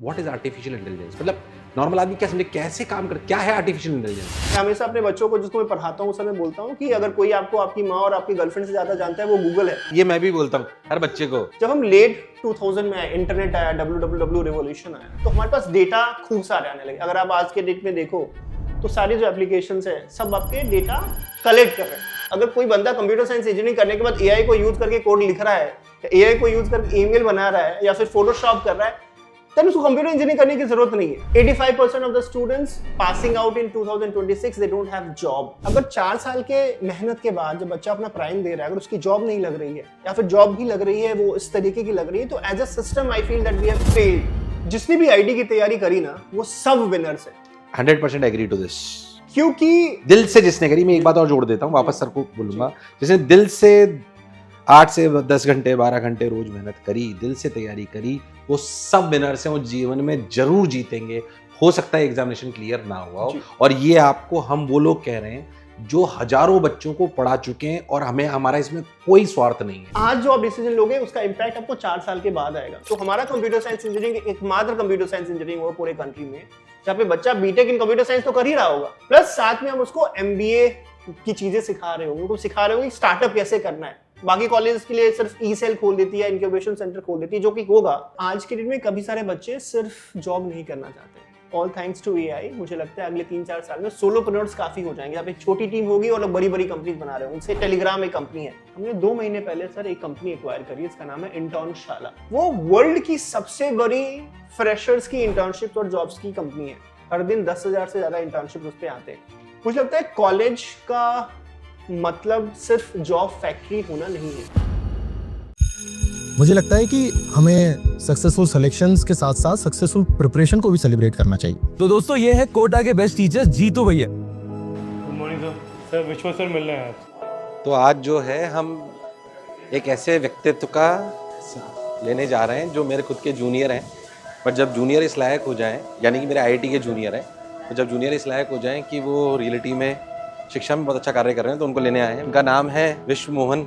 What is artificial intelligence, मतलब normal आदमी क्या समझे, कैसे काम कर, क्या है आर्टिफिशियल इंटेलिजेंस। मैं हमेशा अपने बच्चों को जिसको मैं पढ़ाता हूँ उस समय बोलता हूँ कि अगर कोई आपको आपकी माँ और आपकी गर्लफ्रेंड से ज्यादा जानता है वो गूगल है। ये मैं भी बोलता हूँ हर बच्चे को। जब हम लेट 2000 में आए, इंटरनेट आया, www रेवोल्यूशन आया, तो हमारे पास डेटा खूब सारे आने लगे। अगर आप आज के डेट में देखो तो सारी जो एप्लीकेशंस है सब आपके डेटा कलेक्ट कर रहे हैं। अगर कोई बंदा कंप्यूटर साइंस इंजीनियरिंग करने के बाद एआई को यूज करके कोड लिख रहा है, एआई को यूज करके ईमेल बना रहा है या फिर फोटोशॉप कर रहा है, तब उसको कंप्यूटर इंजीनियरिंग करने की जरूरत नहीं है। 85% of the students passing out in 2026 they don't have job. अगर 4 साल के मेहनत के बाद जब बच्चा अपना प्राइम दे रहा है, अगर उसकी जॉब नहीं लग रही है या फिर जॉब भी लग रही है वो इस तरीके की लग रही है, तो as a system I feel that we have failed. जिसने भी आईटी की तैयारी करी ना वो सब विनर्स है। 100% एग्री टू दिस। क्योंकि दिल से जिसने करी, मैं एक बात और जोड़ देता हूँ, वापस सर को बोलूंगा, जिसने दिल से 8 से 10 घंटे 12 घंटे रोज मेहनत करी, दिल से तैयारी करी, वो सब विनर्स हैं, वो जीवन में जरूर जीतेंगे। हो सकता है एग्जामिनेशन क्लियर ना हुआ हो, और ये आपको हम वो लोग कह रहे हैं जो हजारों बच्चों को पढ़ा चुके हैं, और हमें हमारा इसमें कोई स्वार्थ नहीं है। आज जो आप डिसीजन लोगे उसका इंपैक्ट आपको 4 साल के बाद आएगा। तो हमारा कंप्यूटर साइंस इंजीनियरिंग एकमात्र कंप्यूटर साइंस इंजीनियरिंग हो पूरे कंट्री में जहाँ पे बच्चा बीटेक इन कंप्यूटर साइंस तो कर ही रहा होगा, प्लस साथ में हम उसको एमबीए की चीजें सिखा रहे होंगे, उनको सिखा रहे होंगे स्टार्टअप कैसे करना है। बाकी कॉलेज के लिए सिर्फ ई सेल खोल देती है, इंक्यूबेशन सेंटर खोल देती है, जो कि होगा। आज के डेट में कभी सारे बच्चे सिर्फ जॉब नहीं करना चाहते। ऑल थैंक्स टू एआई, मुझे लगता है अगले 3-4 साल में सोलोप्रेन्योर्स काफी हो जाएंगे। अब एक छोटी टीम होगी और लोग बड़ी बड़ी कंपनीज बना रहे हैं। उनसे टेलीग्राम एक कंपनी है, हमने 2 महीने पहले सर एक कंपनी एक्वायर करी, इसका नाम है इंटर्नशाला। वो वर्ल्ड की सबसे बड़ी फ्रेशर्स की इंटर्नशिप और जॉब्स की कंपनी है। हर दिन 10,000 से ज्यादा इंटर्नशिप उस पे आते हैं। मुझे लगता है कॉलेज का मतलब सिर्फ जॉब फैक्ट्री होना नहीं है। मुझे लगता है कि हमें सक्सेसफुल सिलेक्शंस के साथ साथ सक्सेसफुल प्रिपरेशन को भी सेलिब्रेट करना चाहिए। तो दोस्तों ये है कोटा के बेस्ट टीचर्स जीतू भैया। Good morning sir. सर विश्वा सर मिल रहे हैं आज। तो आज जो है हम एक ऐसे व्यक्तित्व का लेने जा रहे हैं जो मेरे खुद के जूनियर हैं, पर जब जूनियर इस लायक हो जाएं, यानी कि मेरे आईआईटी के जूनियर हैं, तो जब जूनियर इस लायक हो जाएं कि वो रियलिटी में शिक्षा में बहुत अच्छा कार्य कर रहे हैं, तो उनको लेने आए हैं। उनका नाम है विश्व मोहन।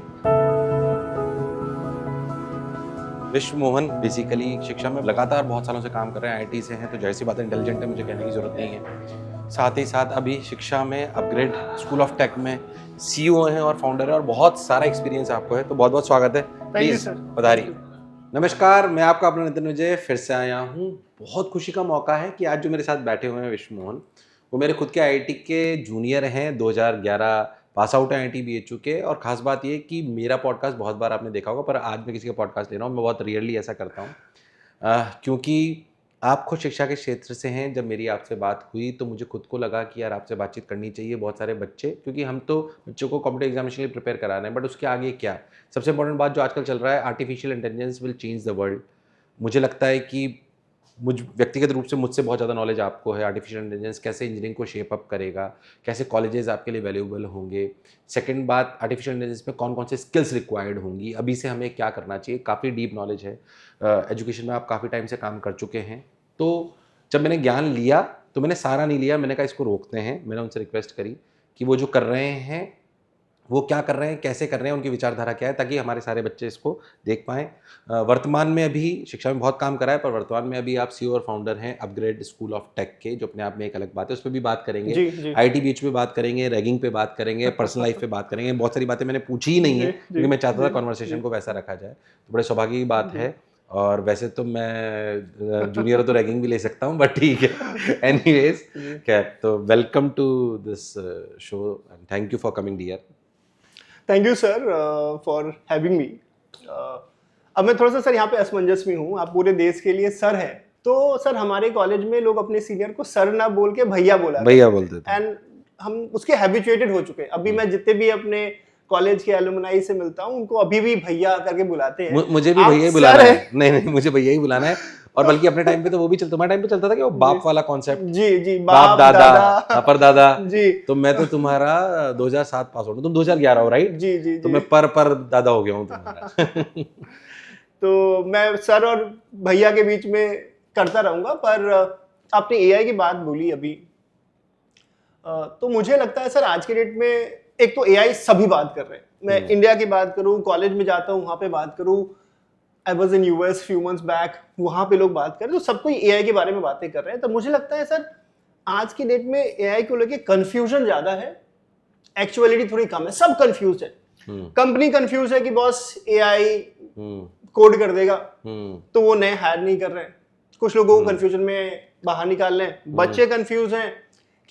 बेसिकली शिक्षा में लगातार बहुत सालों से काम कर रहे हैं, आईआईटी से हैं, तो जैसी बात इंटेलिजेंट है, मुझे कहने की जरूरत नहीं है। साथ ही साथ अभी शिक्षा में अपग्रेड स्कूल ऑफ टेक में सीईओ हैं और फाउंडर हैं, और बहुत सारा एक्सपीरियंस आपको है, तो बहुत बहुत स्वागत है। प्लीज पधारिए। नमस्कार, मैं आपका अपना नितिन विजय फिर से आया हूँ। बहुत खुशी का मौका है कि आज जो मेरे साथ बैठे हुए हैं विश्व मोहन, वो मेरे खुद के आईआईटी के जूनियर हैं, 2011 पास आउट हैं आईआईटी बीएचयू के। और ख़ास बात ये कि मेरा पॉडकास्ट बहुत बार आपने देखा होगा, पर आज मैं किसी का पॉडकास्ट ले रहा हूँ, मैं बहुत रियरली ऐसा करता हूँ क्योंकि आप खुद शिक्षा के क्षेत्र से हैं। जब मेरी आपसे बात हुई तो मुझे खुद को लगा कि यार आपसे बातचीत करनी चाहिए। बहुत सारे बच्चे, क्योंकि हम तो बच्चों को कॉम्पिटिटिव एग्जामिनेशन के लिए प्रिपेयर करा रहे हैं, बट उसके आगे क्या सबसे इंपॉर्टेंट बात जो आजकल चल रहा है, artificial intelligence will change the world. मुझे लगता है कि मुझ व्यक्तिगत रूप से मुझसे बहुत ज़्यादा नॉलेज आपको है। आर्टिफिशियल इंटेलिजेंस कैसे इंजीनियरिंग को शेप अप करेगा, कैसे कॉलेजेस आपके लिए वैल्यूएबल होंगे। सेकंड बात, आर्टिफिशियल इंटेलिजेंस में कौन कौन से स्किल्स रिक्वायर्ड होंगी, अभी से हमें क्या करना चाहिए। काफ़ी डीप नॉलेज है, एजुकेशन में आप काफ़ी टाइम से काम कर चुके हैं। तो जब मैंने ज्ञान लिया तो मैंने सारा नहीं लिया, मैंने कहा इसको रोकते हैं। मैंने उनसे रिक्वेस्ट करी कि वो जो कर रहे हैं वो क्या कर रहे हैं, कैसे कर रहे हैं, उनकी विचारधारा क्या है, ताकि हमारे सारे बच्चे इसको देख पाएँ। वर्तमान में अभी शिक्षा में बहुत काम करा है, पर वर्तमान में अभी आप सीईओ और फाउंडर हैं अपग्रेड स्कूल ऑफ टेक के, जो अपने आप में एक अलग बात है, उस पर भी बात करेंगे। आईआईटी बीच पे बात करेंगे, रैगिंग पे बात करेंगे, पर्सनल लाइफ पे बात करेंगे। बहुत सारी बातें मैंने पूछी ही नहीं है, क्योंकि मैं चाहता था कॉन्वर्सेशन को वैसा रखा जाए। तो बड़े सौभाग्य की बात है। और वैसे तो मैं जूनियर तो रैगिंग भी ले सकता हूँ, बट ठीक है। एनीवेज, क्या तो welcome to this show and thank you for coming dear. Thank you sir for having me. अब मैं थोड़ा सा सर यहाँ पे असमंजस में हूँ। आप पूरे देश के लिए सर हैं, तो सर हमारे कॉलेज में लोग अपने सीनियर को सर ना बोल के भैया बोलते थे, एंड हम उसके हैबिचुएटेड हो चुके हैं। अभी मैं जितने भी अपने कॉलेज के एलुमनाई से मिलता हूँ उनको अभी भी भैया करके बुलाते हैं। मुझे भी भैया ही बुलाना है। नहीं, मुझे भैया ही बुलाना है। और बल्कि अपने टाइम पे तो वो भी चलता, तुम्हारे टाइम पे चलता था कि वो बाप वाला कॉन्सेप्ट। जी, बाप दादा पर दादा जी। तो मैं तो तुम्हारा 2007 पास आउट हूँ, तुम 2011 हो, राइट? जी। तो मैं पर दादा हो गया हूँ तुम्हारा। तो मैं सर और भैया के बीच में करता रहूंगा। पर आपने एआई की बात बोली अभी, तो मुझे लगता है सर आज के डेट में एक तो एआई सभी बात कर रहे हैं। मैं इंडिया की बात करूं, कॉलेज में जाता हूं वहां पे बात करूं, I was in US few months back, वहां पे लोग बात कर रहे हैं, तो सब कोई एआई के बारे में बातें कर रहे हैं। तो मुझे लगता है सर आज की डेट में एआई को लेके कंफ्यूजन ज्यादा है, एक्चुअलिटी थोड़ी कम है, सब कंफ्यूज है। कंपनी कंफ्यूज है कि बॉस एआई कोड कर देगा, तो वो नए हायर नहीं कर रहे हैं, कुछ लोगों को कंफ्यूजन में बाहर निकाल रहे हैं। बच्चे कंफ्यूज हैं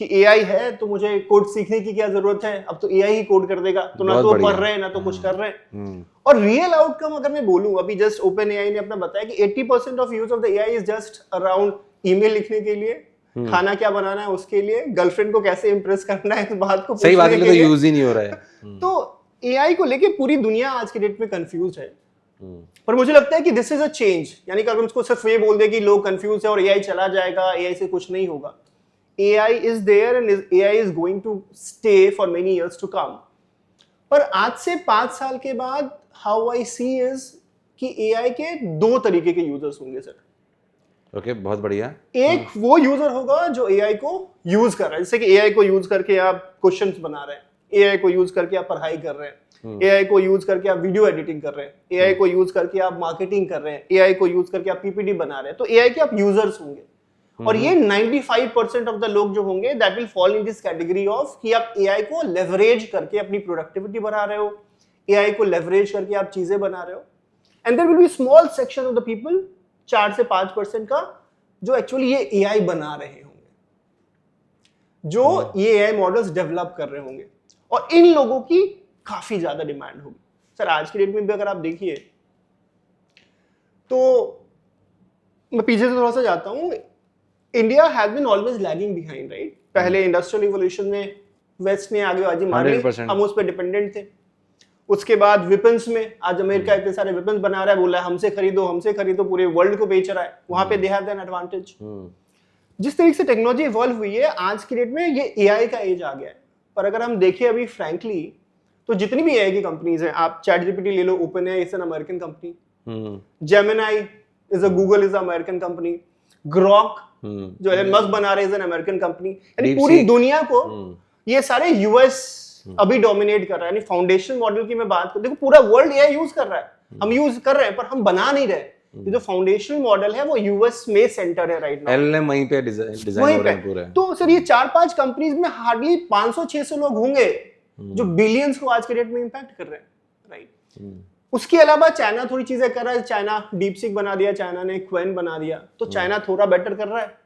कि एआई है तो मुझे कोड सीखने की क्या जरूरत है, अब तो एआई ही कोड कर देगा, तो ना तो पढ़ रहे हैं ना तो कुछ कर रहे हैं। और रियल आउटकम अगर मैं बोलूं, अभी जस्ट ओपन एआई ने अपना बताया कि 80% of use of the AI is just around email लिखने के लिए, खाना क्या बनाना है उसके लिए, गर्लफ्रेंड को कैसे इंप्रेस करना है इस बात को सही बात है, तो यूज ही नहीं हो रहा है। तो एआई को लेके पूरी दुनिया आज के डेट में कंफ्यूज है। पर मुझे लगता है कि दिस इज अ चेंज, यानी कि अगर उसको सिर्फ ये बोल दे कि लोग कंफ्यूज है और एआई चला जाएगा, एआई से कुछ नहीं होगा। AI is there and AI is going to stay for many years to come. पर आज से 5 साल के बाद हाउ आई सी इज कि एआई के 2 तरीके के यूजर्स होंगे सर। ओके, बहुत बढ़िया। एक वो यूजर होगा जो एआई को यूज कर रहा है, जैसे कि एआई को यूज करके आप क्वेश्चंस बना रहे हैं, एआई को यूज करके आप पढ़ाई कर रहे हैं, एआई को यूज करके आप वीडियो एडिटिंग कर रहे हैं, एआई को यूज करके आप मार्केटिंग कर रहे हैं, एआई को यूज करके आप पीपीटी बना रहे हैं। तो एआई के आप यूजर्स होंगे, और ये 95% ऑफ द लोग जो होंगे that will fall in this category of कि आप एआई को लेवरेज करके अपनी प्रोडक्टिविटी बढ़ा रहे हो, एआई को लेवरेज करके आप चीजें बना रहे हो। And there will be small section of the people, 4 से 5% का, जो एक्चुअली ये एआई बना रहे होंगे, जो ये एआई मॉडल्स डेवलप कर रहे होंगे, और इन लोगों की काफी ज्यादा डिमांड होगी सर। आज की डेट में भी अगर आप देखिए तो मैं पीछे से थोड़ा सा जाता हूं, India has been always lagging behind, right. पहले इंडस्ट्रियल रिवॉल्यूशन में वेस्ट ने आगेबाजी मारी, हम उस पर डिपेंडेंट थे। उसके बाद वेपन्स में आज अमेरिका इतने सारे वेपन्स बना रहा है, बोला है हमसे खरीदो, पूरे वर्ल्ड को बेच रहा है, वहां पे दे हैव एन एडवांटेज। जिस तरीके से टेक्नोलॉजी इवॉल्व हुई है आज की डेट में, ये एआई का एज आ गया है। पर अगर हम देखें अभी फ्रैंकली, तो जितनी भी एआई की कंपनीज हैं, आप चैट जीपीटी ले लो, OpenAI is an American company, Gemini is a Google is American company, Grok जो एलन मस्क बना रहे इज एन अमेरिकन कंपनी। यानी पूरी दुनिया को ये सारे यूएस अभी डोमिनेट कर रहा है। यानी फाउंडेशन मॉडल की मैं बात करूं, देखो पूरा वर्ल्ड एआई यूज कर रहा है, हम यूज कर रहे हैं पर हम बना नहीं रहे। ये जो फाउंडेशनल मॉडल है वो यूएस में सेंटर है राइट नाउ, एलएलएम वहीं पे डिजाइन हो रहे हैं पूरे। तो सर ये 4-5 कंपनीज में हार्डली 500-600 लोग होंगे जो बिलियंस को आज के डेट में इंपैक्ट कर रहे हैं, राइट। उसके अलावा चाइना थोड़ी चीजें कर रहा है, चाइना डीपसीक बना दिया, चाइना ने क्वेन बना दिया, तो चाइना थोड़ा बेटर कर रहा है।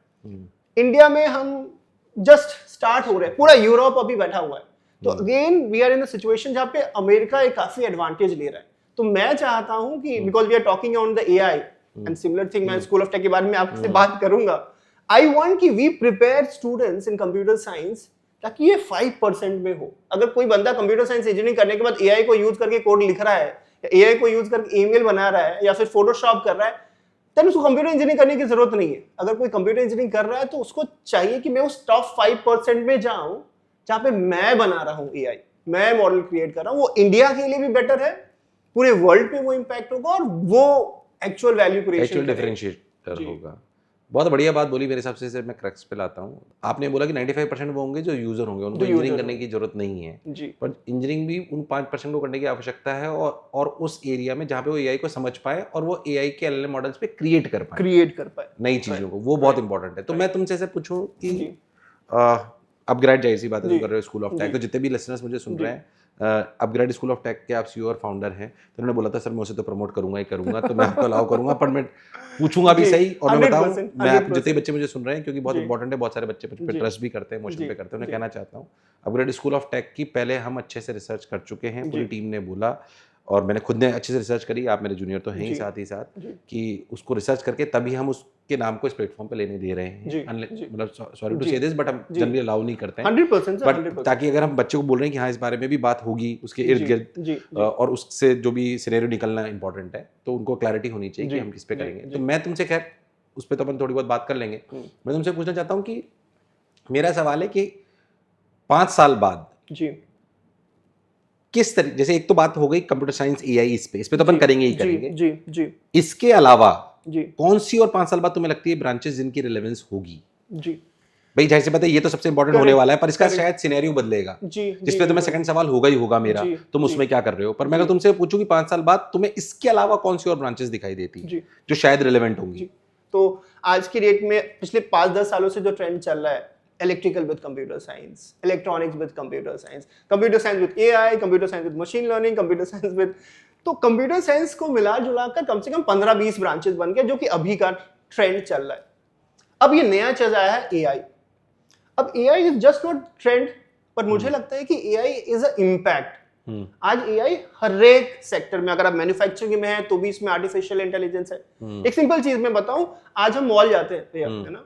इंडिया में हम जस्ट स्टार्ट हो रहे हैं, पूरा यूरोप अभी बैठा हुआ है। तो again we are in a situation जहां पे अमेरिका एक काफी एडवांटेज ले रहा है। तो मैं चाहता हूं कि because we are talking on the AI and similar thing, मैं स्कूल ऑफ टेक के बारे में आपसे बात करूंगा। आई वांट कि we prepare students in computer science ताकि ये 5% में हो। अगर कोई बंदा कंप्यूटर साइंस इंजीनियरिंग करने के बाद एआई को यूज करके कोड लिख रहा है, या एआई को यूज करके ईमेल बना रहा है, या फिर फोटोशॉप कर रहा है, तब उसको कंप्यूटर इंजीनियरिंग करने की जरूरत नहीं है। अगर कोई कंप्यूटर इंजीनियरिंग कर रहा है तो उसको चाहिए कि मैं उस टॉप 5% में जाऊं जहां पे मैं बना रहा हूं एआई, मैं मॉडल क्रिएट कर रहा हूं। वो इंडिया के लिए भी बेटर है, पूरे वर्ल्ड पे वो इंपैक्ट होगा, और वो actual value creation, actual differentiator होगा। बहुत बढ़िया बात बोली। मेरे हिसाब से मैं क्रक्स पे लाता हूँ। आपने बोला कि 95% वो होंगे जो यूजर होंगे, उनको इंजीनियरिंग करने की जरूरत नहीं है जी। पर इंजीनियरिंग भी उन 5% को करने की आवश्यकता है, और उस एरिया में जहाँ पे वो एआई को समझ पाए और वो एआई के एलएलएम मॉडल्स पे क्रिएट कर पाए नई चीजों को, वो बहुत इंपॉर्टेंट है। तो मैं तुमसे ऐसे पूछूं कि अपग्रेड, जाहिर सी बात है, कर रहे हो स्कूल ऑफ टेक, तो जितने भी लिसनर्स मुझे सुन रहे हैं, अपग्रेड स्कूल ऑफ टेक के आप सीईओ और फाउंडर हैं, तो उन्होंने बोला था सर मैं उसे तो प्रमोट करूंगा ही करूंगा, तो मैं आपको अलाउ करूंगा, पर मैं पूछूंगा भी सही। और मैं बताऊं, मैं आप जितने बच्चे मुझे सुन रहे हैं, क्योंकि बहुत इंपॉर्टेंट है, बहुत सारे बच्चे पे ट्रस्ट भी करते हैं, इमोशन पे करते हैं, उन्हें कहना चाहता हूँ अपग्रेड स्कूल ऑफ टेक की पहले हम अच्छे से रिसर्च कर चुके हैं, पूरी टीम ने बोला, और मैंने खुद ने अच्छे से रिसर्च करी, आप मेरे जूनियर तो हैं ही साथ कि उसको रिसर्च करके तभी हम उसके नाम को इस प्लेटफॉर्म पे लेने दे रहे हैं। मतलब सॉरी टू से दिस, बट हम जनरली अलाउ नहीं करते हैं 100%, बट ताकि अगर हम बच्चे को बोल रहे हैं कि हाँ इस बारे में भी बात होगी उसके इर्द गिर्द, और उससे जो भी सिनेरियो निकलना इंपॉर्टेंट है, तो उनको क्लैरिटी होनी चाहिए कि हम किस पे करेंगे। तो मैं तुमसे, खैर उस पर तो अपन थोड़ी बहुत बात कर लेंगे, मैं तुमसे पूछना चाहता हूँ कि मेरा सवाल है कि 5 साल बाद किस तरीके, जैसे एक तो बात हो गई कंप्यूटर साइंस एआई, इस पे तो अपन करेंगे ही करेंगे, इसके अलावा कौन सी और 5 साल बाद तुम्हें लगती है ब्रांचेस जिनकी रिलेवेंस होगी? जी भाई जाहिर सी बात है ये तो सबसे इंपॉर्टेंट होने वाला है, पर इसका शायद सिनेरियो बदलेगा, जी जिसपे तुम्हें सेकंड सवाल होगा ही होगा मेरा, जी, तुम उसमें क्या कर रहे हो। पर मैं अगर तुमसे पूछूं कि 5 साल बाद तुम्हें इसके अलावा कौन सी और ब्रांचेस दिखाई देती जी। जो शायद रिलेवेंट होंगी? तो आज की डेट में पिछले 5-10 सालों से जो ट्रेंड चल रहा है, electrical with computer science, electronics with computer science with AI, computer science with machine learning, computer science with, तो कंप्यूटर साइंस को मिला जुला कर कम से कम 15-20 ब्रांचेस बन गए, जो कि अभी का ट्रेंड चल रहा है। अब ये नया चीज आया है एआई। अब AI is just not trend, पर मुझे लगता है कि एआई इज अ इम्पैक्ट। आज एआई हर एक सेक्टर में, अगर आप मैन्युफैक्चरिंग में है तो भी इसमें आर्टिफिशियल इंटेलिजेंस है। एक सिंपल चीज मैं बताऊं, आज हम मॉल जाते हैं भैया, है ना,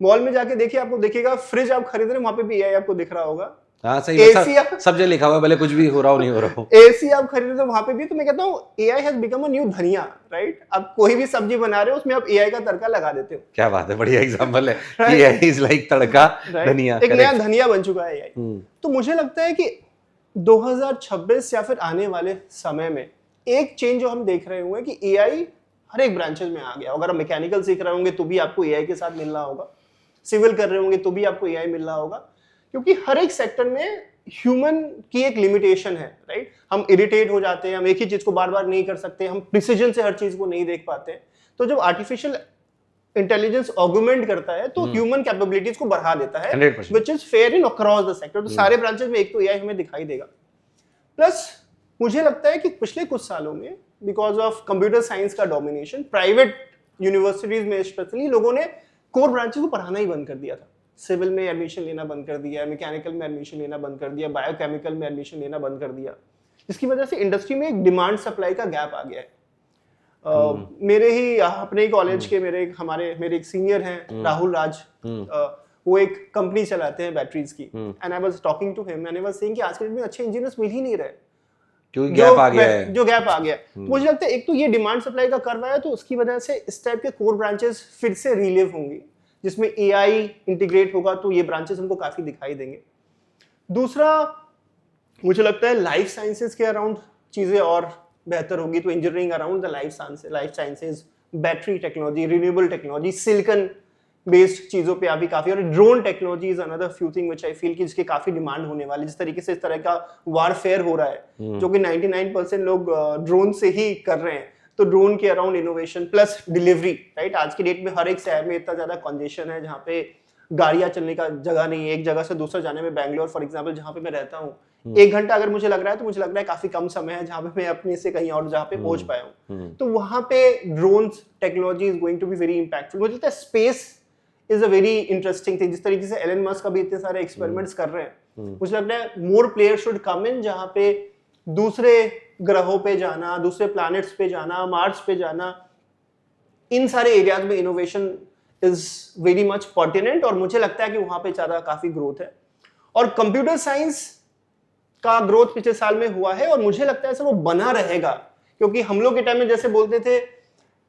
मॉल में जाके देखिए, आपको दिखेगा फ्रिज आप खरीद रहे हैं, वहां पे भी एआई आपको दिख रहा होगा। हाँ सही है, सब जगह लिखा हुआ है, भले कुछ भी हो रहा हो नहीं हो रहा हो। एसी आप खरीद रहे हो वहां पे भी, तो मैं कहता हूँ AI has become a new धनिया, राइट। आप कोई भी सब्जी बना रहे हो उसमें आप एआई का तड़का लगा देते हो। क्या बात है, बढ़िया एग्जांपल है कि एआई इज लाइक तड़का धनिया, एक नया धनिया बन चुका है एआई। तो मुझे लगता है कि 2026 या फिर आने वाले समय में एक चेंज जो हम देख रहे होंगे कि एआई हर एक ब्रांचेस में आ गया। अगर आप मैकेनिकल सीख रहे होंगे तो भी आपको एआई के साथ मिलना होगा, सिविल कर रहे होंगे तो भी आपको एआई मिल रहा होगा, क्योंकि हर एक सेक्टर में ह्यूमन की एक लिमिटेशन है, राइट। हम इरिटेट हो जाते हैं, हम एक ही चीज को बार बार नहीं कर सकते, हम प्रिसीजन से हर चीज को नहीं देख पाते। तो जब आर्टिफिशियल इंटेलिजेंस ऑगुमेंट करता है तो ह्यूमन कैपेबिलिटीज को बढ़ा देता है, 100%। Which is fair in across the sector. तो सारे ब्रांचेस में एक तो एआई हमें दिखाई देगा। प्लस मुझे लगता है कि पिछले कुछ सालों में बिकॉज ऑफ कंप्यूटर साइंस का डोमिनेशन, प्राइवेट यूनिवर्सिटीज में स्पेशली लोगों ने कोर ब्रांचेस को पढ़ाना ही बंद कर दिया था। सिविल में एडमिशन लेना बंद कर दिया, मैकेनिकल में एडमिशन लेना बंद कर दिया, बायोकेमिकल में एडमिशन लेना बंद कर दिया, जिसकी वजह से इंडस्ट्री में एक डिमांड सप्लाई का गैप आ गया है। मेरे ही अपने ही कॉलेज के मेरे एक सीनियर हैं, राहुल राज, वो एक कंपनी चलाते हैं बैटरीज की, and I was talking to him and I was saying कि आज के डेट में अच्छे इंजीनियर्स मिल ही नहीं रहे, क्योंकि गैप आ गया है, जो गैप आ गया। मुझे लगता है एक तो ये डिमांड सप्लाई का कर्व है, तो उसकी वजह से इस टाइप के कोर ब्रांचेस फिर से रिलीव होंगी, जिसमें एआई इंटीग्रेट होगा, तो ये ब्रांचेस हमको काफी दिखाई देंगे। दूसरा, मुझे लगता है लाइफ साइंसेस के अराउंड चीजें और बेहतर होगी, तो engineering around the life sciences, battery technology, renewable technology, silicon based चीजों पे अभी काफी, और drone technology is another few thing which I feel कि जिसके काफी डिमांड होने वाली। जिस तरीके से इस तरह का वारफेयर हो रहा है, जो कि 99% लोग ड्रोन से ही कर रहे हैं, तो ड्रोन के around innovation plus delivery, right. आज की डेट में हर एक शहर में इतना ज्यादा कंजेशन है जहाँ पे गाड़ियां चलने का जगह नहीं है। एक जगह से दूसरा जाने में, बैंगलोर फॉर एग्जांपल जहाँ पे मैं रहता हूँ, 1 घंटा अगर मुझे लग रहा है तो मुझे लग रहा है काफी कम समय है जहाँ पे मैं अपने से कहीं और जहाँ पे पहुंच पाया हूँ। तो वहां पे drones technology is going to be very impactful. मुझे लगता है space is a very interesting thing. जिस तरीके से एलन मस्क अभी इतने सारे एक्सपेरिमेंट्स कर रहे हैं, मुझे लगता है मोर प्लेयर्स शुड कम इन, जहाँ पे दूसरे ग्रहों पे जाना, दूसरे प्लैनेट्स पे जाना, मार्स पे जाना, इन सारे एरियाज में innovation is very much pertinent, और मुझे लगता है कि वहां पे ज्यादा काफी ग्रोथ है। और कंप्यूटर साइंस का ग्रोथ पिछले साल में हुआ है, और मुझे लगता है सर वो बना रहेगा, क्योंकि हम लोग के टाइम में जैसे बोलते थे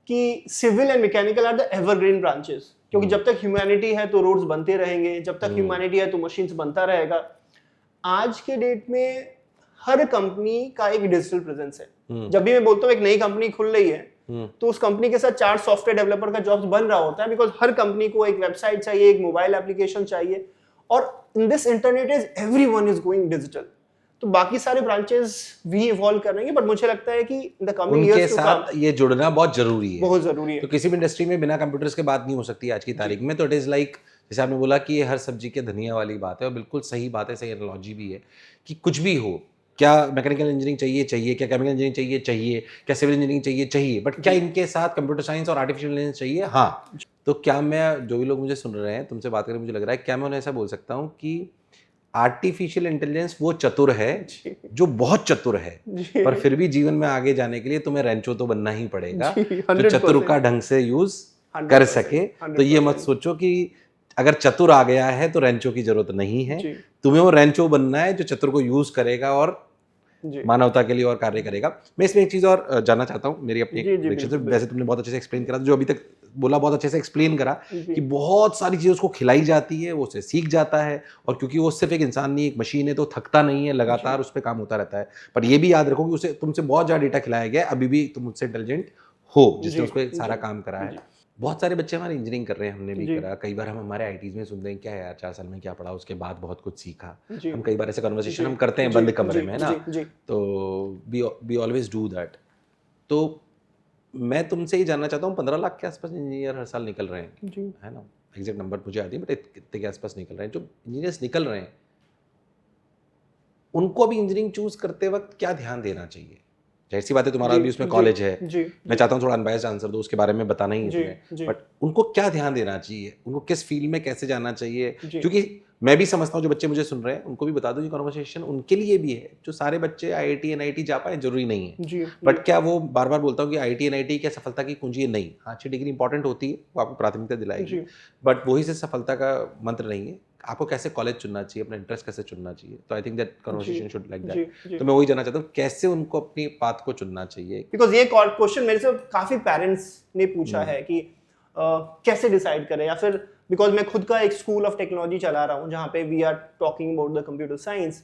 कि civil and mechanical are the evergreen branches, क्योंकि जब तक ह्यूमैनिटी है तो रोड्स बनते रहेंगे, जब तक ह्यूमैनिटी है तो मशीन्स बनता रहेगा। आज के डेट में हर कंपनी का एक डिजिटल प्रेजेंस है। जब भी मैं बोलता हूँ एक नई कंपनी खुल रही है, तो उस कंपनी के साथ 4 सॉफ्टवेयर डेवलपर का जॉब्स बन रहा होता है, बिकॉज हर कंपनी को एक वेबसाइट चाहिए, एक मोबाइल एप्लीकेशन चाहिए, और in this internet is everyone is going digital. तो बाकी सारे ब्रांचेस भी इवॉल्व करेंगे, बट मुझे लगता है कि इन द कमिंग उनके ईयर्स साथ ये जुड़ना बहुत जरूरी है, बहुत जरूरी है। तो किसी भी इंडस्ट्री में बिना कंप्यूटर्स के बात नहीं हो सकती आज की तारीख में। तो इट इज लाइक जैसे आपने बोला कि ये हर सब्जी के धनिया वाली बात है, और बिल्कुल सही बात है, सही एनालॉजी भी है कि कुछ भी हो, क्या मैकेनिकल इंजीनियरिंग चाहिए, क्या केमिकल इंजीनियरिंग चाहिए, क्या सिविल इंजीनियरिंग चाहिए, बट क्या इनके साथ कंप्यूटर साइंस और आर्टिफिशियल इंटेलिजेंस चाहिए? हाँ। तो क्या मैं, जो भी लोग मुझे सुन रहे हैं, तुमसे बात करके मुझे लग रहा है, क्या मैं उन्हें ऐसा बोल सकता हूँ कि आर्टिफिशियल इंटेलिजेंस वो चतुर है जो बहुत चतुर है, पर फिर भी जीवन में आगे जाने के लिए तुम्हें रेंचो तो बनना ही पड़ेगा, जो चतुर का ढंग से यूज कर सके। तो ये मत सोचो कि अगर चतुर आ गया है तो रेंचो की जरूरत नहीं है, तुम्हें वो रेंचो बनना है जो चतुर को यूज करेगा और मानवता के लिए और कार्य करेगा। मैं इसमें एक चीज और जानना चाहता हूँ, मेरी अपनी वैसे तुमने बहुत अच्छे से एक्सप्लेन करा, जो अभी तक बोला बहुत अच्छे से एक्सप्लेन करा कि बहुत सारी चीजें उसको खिलाई जाती है, वो उसे सीख जाता है, और क्योंकि वो सिर्फ एक इंसान नहीं, एक मशीन है, तो थकता नहीं है, लगातार उस पर काम होता रहता है। पर ये भी याद रखो कि उसे तुमसे बहुत ज्यादा डेटा खिलाया गया, अभी भी तुम उससे इंटेलिजेंट हो, जिसने उसको सारा काम करा है। बहुत सारे बच्चे हमारे इंजीनियरिंग कर रहे हैं, हमने भी जी। करा। कई बार हम हमारे आईटीज में सुनते हैं क्या यार 4 साल में क्या पढ़ा, उसके बाद बहुत कुछ सीखा। जी। हम कई बार ऐसे कन्वर्सेशन जी, हम करते हैं जी, बंद कमरे जी, में, है ना। जी, जी। तो वी ऑलवेज डू दैट। तो मैं तुमसे ही जानना चाहता हूँ, 15 लाख के आसपास इंजीनियर हर साल निकल रहे हैं, जी। है ना। एग्जैक्ट नंबर मुझे याद नहीं, बट इतने के आसपास निकल रहे हैं। जो इंजीनियर्स निकल रहे हैं उनको अभी इंजीनियरिंग चूज करते वक्त क्या ध्यान देना चाहिए? जाहिर सी बात है तुम्हारा जी, भी उसमें जी, कॉलेज है, जी, मैं चाहता हूँ थोड़ा अनबायस्ड आंसर दो, उसके बारे में बताना ही है जी, तुम्हें। जी। बट उनको क्या ध्यान देना चाहिए, उनको किस फील्ड में कैसे जाना चाहिए? जी। क्योंकि मैं भी समझता हूँ जो बच्चे मुझे सुन रहे हैं उनको भी बता दो, ये कॉन्वर्सेशन उनके लिए भी है। जो सारे बच्चे आईआईटी एनआईटी जा पाए जरूरी नहीं है, जी। बट क्या वो बार बार बोलता हूँ कि आईआईटी एनआईटी क्या सफलता की कुंजी है? नहीं। हाँ, अच्छी डिग्री इंपॉर्टेंट होती है, वो आपको प्राथमिकता दिलाएगी, जी। बट वही से सफलता का मंत्र नहीं है। आपको कैसे कॉलेज चुनना चाहिए, अपना इंटरेस्ट कैसे चुनना चाहिए। तो I think that conversation should like जी, दैट। जी। तो मैं वही जानना चाहता हूँ कैसे उनको अपनी पाथ को चुनना चाहिए। बिकॉज ये क्वेश्चन मेरे से काफी पेरेंट्स ने पूछा है कि कैसे डिसाइड करें, या फिर बिकॉज मैं खुद का एक स्कूल ऑफ टेक्नोलॉजी चला रहा हूँ जहाँ पे we are talking about the computer science,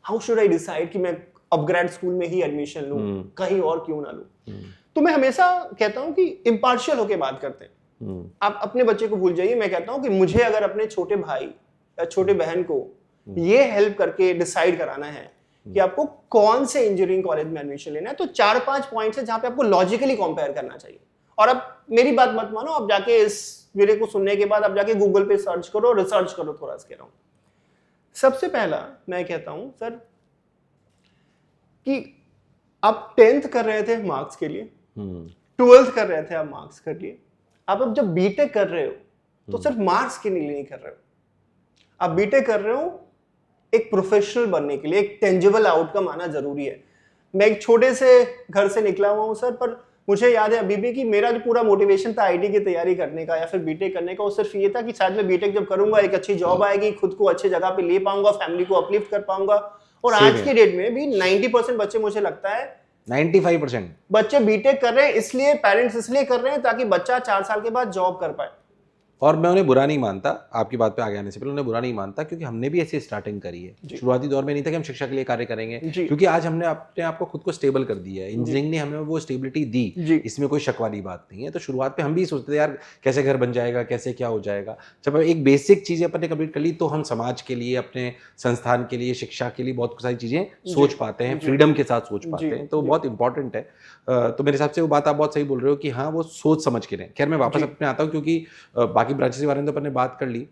how should I decide कि मैं अपग्रेड स्कूल में ही एडमिशन लूँ, कहीं और क्यों ना लूँ। तो मैं हमेशा कहता हूँ कि इम्पार्शियल होके बात करते हैं। आप अपने बच्चे को भूल जाइए। मैं कहता हूँ कि मुझे अगर अपने छोटे भाई या छोटे बहन को ये हेल्प करके डिसाइड कराना है कि आपको कौन से इंजीनियरिंग कॉलेज में एडमिशन लेना है, तो 4-5 पॉइंट्स है जहां पे आपको लॉजिकली कंपेयर करना चाहिए। और अब मेरी बात मत मानो, आप जाके इस वीडियो को सुनने के बाद आप जाके गूगल पे सर्च करो, रिसर्च करो थोड़ा सा। कह रहा हूं सबसे पहला मैं कहता हूं सर कि आप 10th कर रहे थे मार्क्स के लिए, 12th कर रहे थे आप मार्क्स के लिए, आप अब जब बीटेक कर रहे हो तो सिर्फ मार्क्स के लिए नहीं कर रहे हो, आप बीटेक कर रहे हो एक प्रोफेशनल बनने के लिए, एक टेंजिबल आउटकम आना जरूरी है। मैं एक छोटे से घर से निकला हुआ हूँ सर, पर मुझे याद है अभी भी कि मेरा जो पूरा मोटिवेशन था आईटी की तैयारी करने का या फिर बीटेक करने का, वो सिर्फ ये था कि शायद मैं बीटेक जब करूंगा एक अच्छी जॉब आएगी, खुद को अच्छे जगह पे ले पाऊंगा, फैमिली को अपलिफ्ट कर पाऊंगा। और आज की डेट में भी 90% बच्चे, मुझे लगता है 95% बच्चे बीटेक कर रहे हैं, इसलिए पेरेंट्स इसलिए कर रहे हैं ताकि बच्चा 4 साल के बाद जॉब कर पाए। और मैं उन्हें बुरा नहीं मानता, आपकी बात पे आगे आने से पहले उन्हें बुरा नहीं मानता, क्योंकि हमने भी ऐसी स्टार्टिंग करी है। शुरुआती दौर में नहीं था कि हम शिक्षा के लिए कार्य करेंगे, क्योंकि आज हमने अपने आप को खुद को स्टेबल कर दिया है। इंजीनियरिंग ने हमें वो स्टेबिलिटी दी, इसमें कोई शक वाली बात नहीं है। तो शुरुआत पे हम भी सोचते थे यार कैसे घर बन जाएगा, कैसे क्या हो जाएगा। जब एक बेसिक चीज़ें अपन ने कंप्लीट कर ली तो हम समाज के लिए, अपने संस्थान के लिए, शिक्षा के लिए बहुत सारी चीज़ें सोच पाते हैं, फ्रीडम के साथ सोच पाते हैं। तो बहुत इंपॉर्टेंट है। तो मेरे हिसाब से वो बात आप बहुत सही बोल रहे हो कि हाँ वो सोच समझ के रहें। खैर मैं वापस अपने आता हूँ, क्योंकि बाकी ब्रांचेस के बारे में तो अपन ने बात कर ली,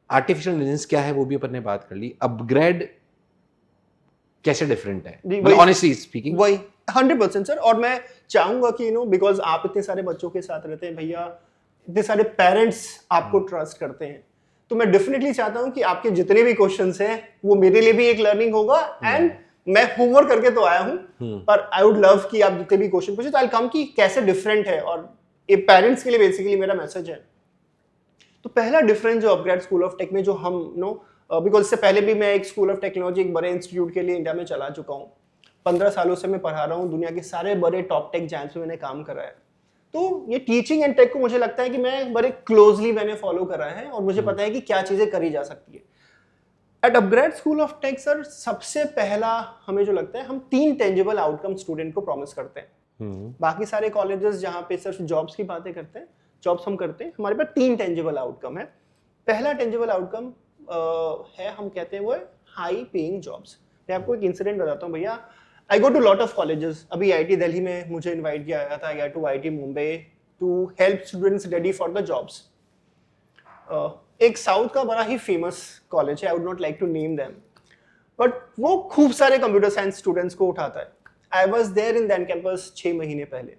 आर्टिफिशियल इंटेलिजेंस क्या है वो भी अपन ने बात कर ली, अपग्रेड कैसे डिफरेंट है, ऑनेस्टली स्पीकिंग। वही 100% सर। और मैं चाहूंगा कि बिकॉज आप इतने सारे बच्चों के साथ रहते हैं भैया, इतने सारे पेरेंट्स आपको ट्रस्ट करते हैं, तो मैं डेफिनेटली चाहता हूं कि आपके जितने भी क्वेश्चंस हैं वो मेरे लिए भी एक लर्निंग होगा। एंड मैं होमवर्क करके तो आया हूं, पर आई वुड लव कि आप जितने भी क्वेश्चन पूछे तो आई कम कि कैसे डिफरेंट है। और ये पेरेंट्स के लिए बेसिकली मेरा मैसेज है। तो पहला डिफरेंस जो अपग्रेड स्कूल ऑफ टेक में जो हम बिकॉज इससे पहले भी मैं एक स्कूल ऑफ टेक्नोलॉजी, एक बड़े इंस्टीट्यूट के लिए इंडिया में चला चुका हूँ। 15 सालों से मैं पढ़ा रहा हूँ, दुनिया के सारे बड़े टॉप टेक जायंट्स में मैंने काम करा है। तो ये टीचिंग एंड टेक को मुझे लगता है कि मैं बड़े क्लोजली मैंने फॉलो करा है और मुझे पता है कि क्या चीजें करी जा सकती है। At upGrad school of tech sir, सबसे पहला हमें जो लगता है, हम 3 टेंजिबल आउटकम स्टूडेंट को प्रॉमिस करते हैं। बाकी सारे कॉलेजेस जहाँ पे सिर्फ जॉब्स की बातें करते हैं, जॉब्स हम करते हैं, हमारे पास 3 टेंजिबल आउटकम है। पहला टेंजिबल आउटकम है, हम कहते हैं वो है हाई पेइंग जॉब्स। मैं आपको एक इंसिडेंट बताता हूँ भैया। I go to lot of colleges. अभी आईटी दिल्ली में मुझे इनवाइट किया गया था, या to IIT Mumbai to help students ready for the jobs. एक साउथ का बड़ा ही फेमस कॉलेज है, I would not like to name them, but वो खूब सारे कंप्यूटर साइंस स्टूडेंट्स को उठाता है। I was there in that campus 6 महीने पहले।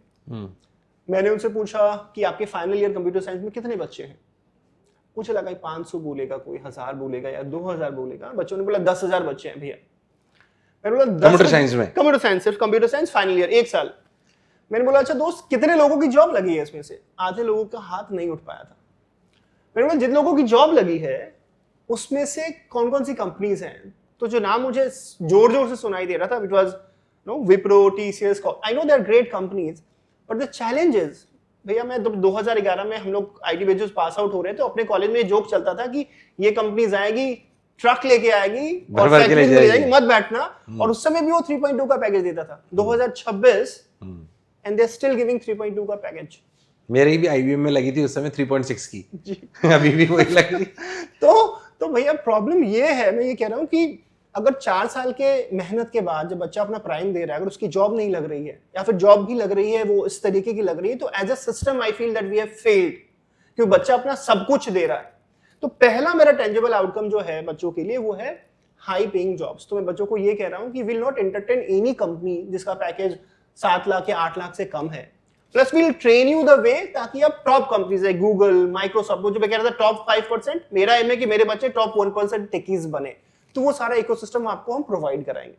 मैंने उनसे पूछा कि आपके फाइनल ईयर कंप्यूटर साइंस में कितने बच्चे हैं। मुझे लगा 500 बोलेगा, कोई 1000 बोलेगा या 2000 बोलेगा। बच्चों ने बोला 10,000 बच्चे हैं भैया। मैंने बोला कंप्यूटर साइंस में, कंप्यूटर साइंस, सिर्फ कंप्यूटर साइंस फाइनल ईयर 1 साल। मैंने बोला अच्छा दोस्त, कितने लोगों की जॉब लगी है इसमें से? आधे लोगों का हाथ नहीं उठ पाया था। मैंने बोला जिन लोगों की जॉब लगी है उसमें से कौन कौन सी कंपनीज हैं? तो जो नाम मुझे जोर जोर से सुनाई दे रहा था, it was Wipro, TCS. I know they are great companies, but the challenge is भैया, मैं 2011 में हम लोग आईटी बेजोस पास आउट हो रहे थे, तो अपने कॉलेज में जोक चलता था कि ये कंपनीज आएगी, ट्रक लेके आएगी और फैक्ट्री में ले जाएगी, मत बैठना। और उस समय भी वो 3.2 का पैकेज देता था। 2026 and they are still giving 3.2 का पैकेज। मेरी भी आईबीएम में लगी थी उस समय 3.6 की जी अभी भी वही लग रही। तो भैया प्रॉब्लम ये है, मैं ये कह रहा हूँ कि अगर 4 साल के मेहनत के बाद जब बच्चा अपना प्राइम दे रहा है, अगर उसकी जॉब नहीं लग रही है या फिर जॉब भी लग रही है वो इस तरीके की लग रही है, तो as a system I feel that we have failed, क्योंकि बच्चा अपना सब कुछ दे रहा है। तो पहला मेरा टेंजिबल आउटकम जो है बच्चों के लिए वो है हाई पेइंग जॉब्स। तो मैं बच्चों को ये कह रहा हूँ कि will not entertain any company जिसका पैकेज 7 लाख या 8 लाख से कम है, plus will train you the way ताकि आप टॉप कंपनीज है गूगल, माइक्रोसॉफ्ट, वो जो मैं कह रहा था टॉप 5%, मेरा एम है कि मेरे बच्चे टॉप 1% टेकीज बने, तो वो सारा इकोसिस्टम आपको हम प्रोवाइड कराएंगे।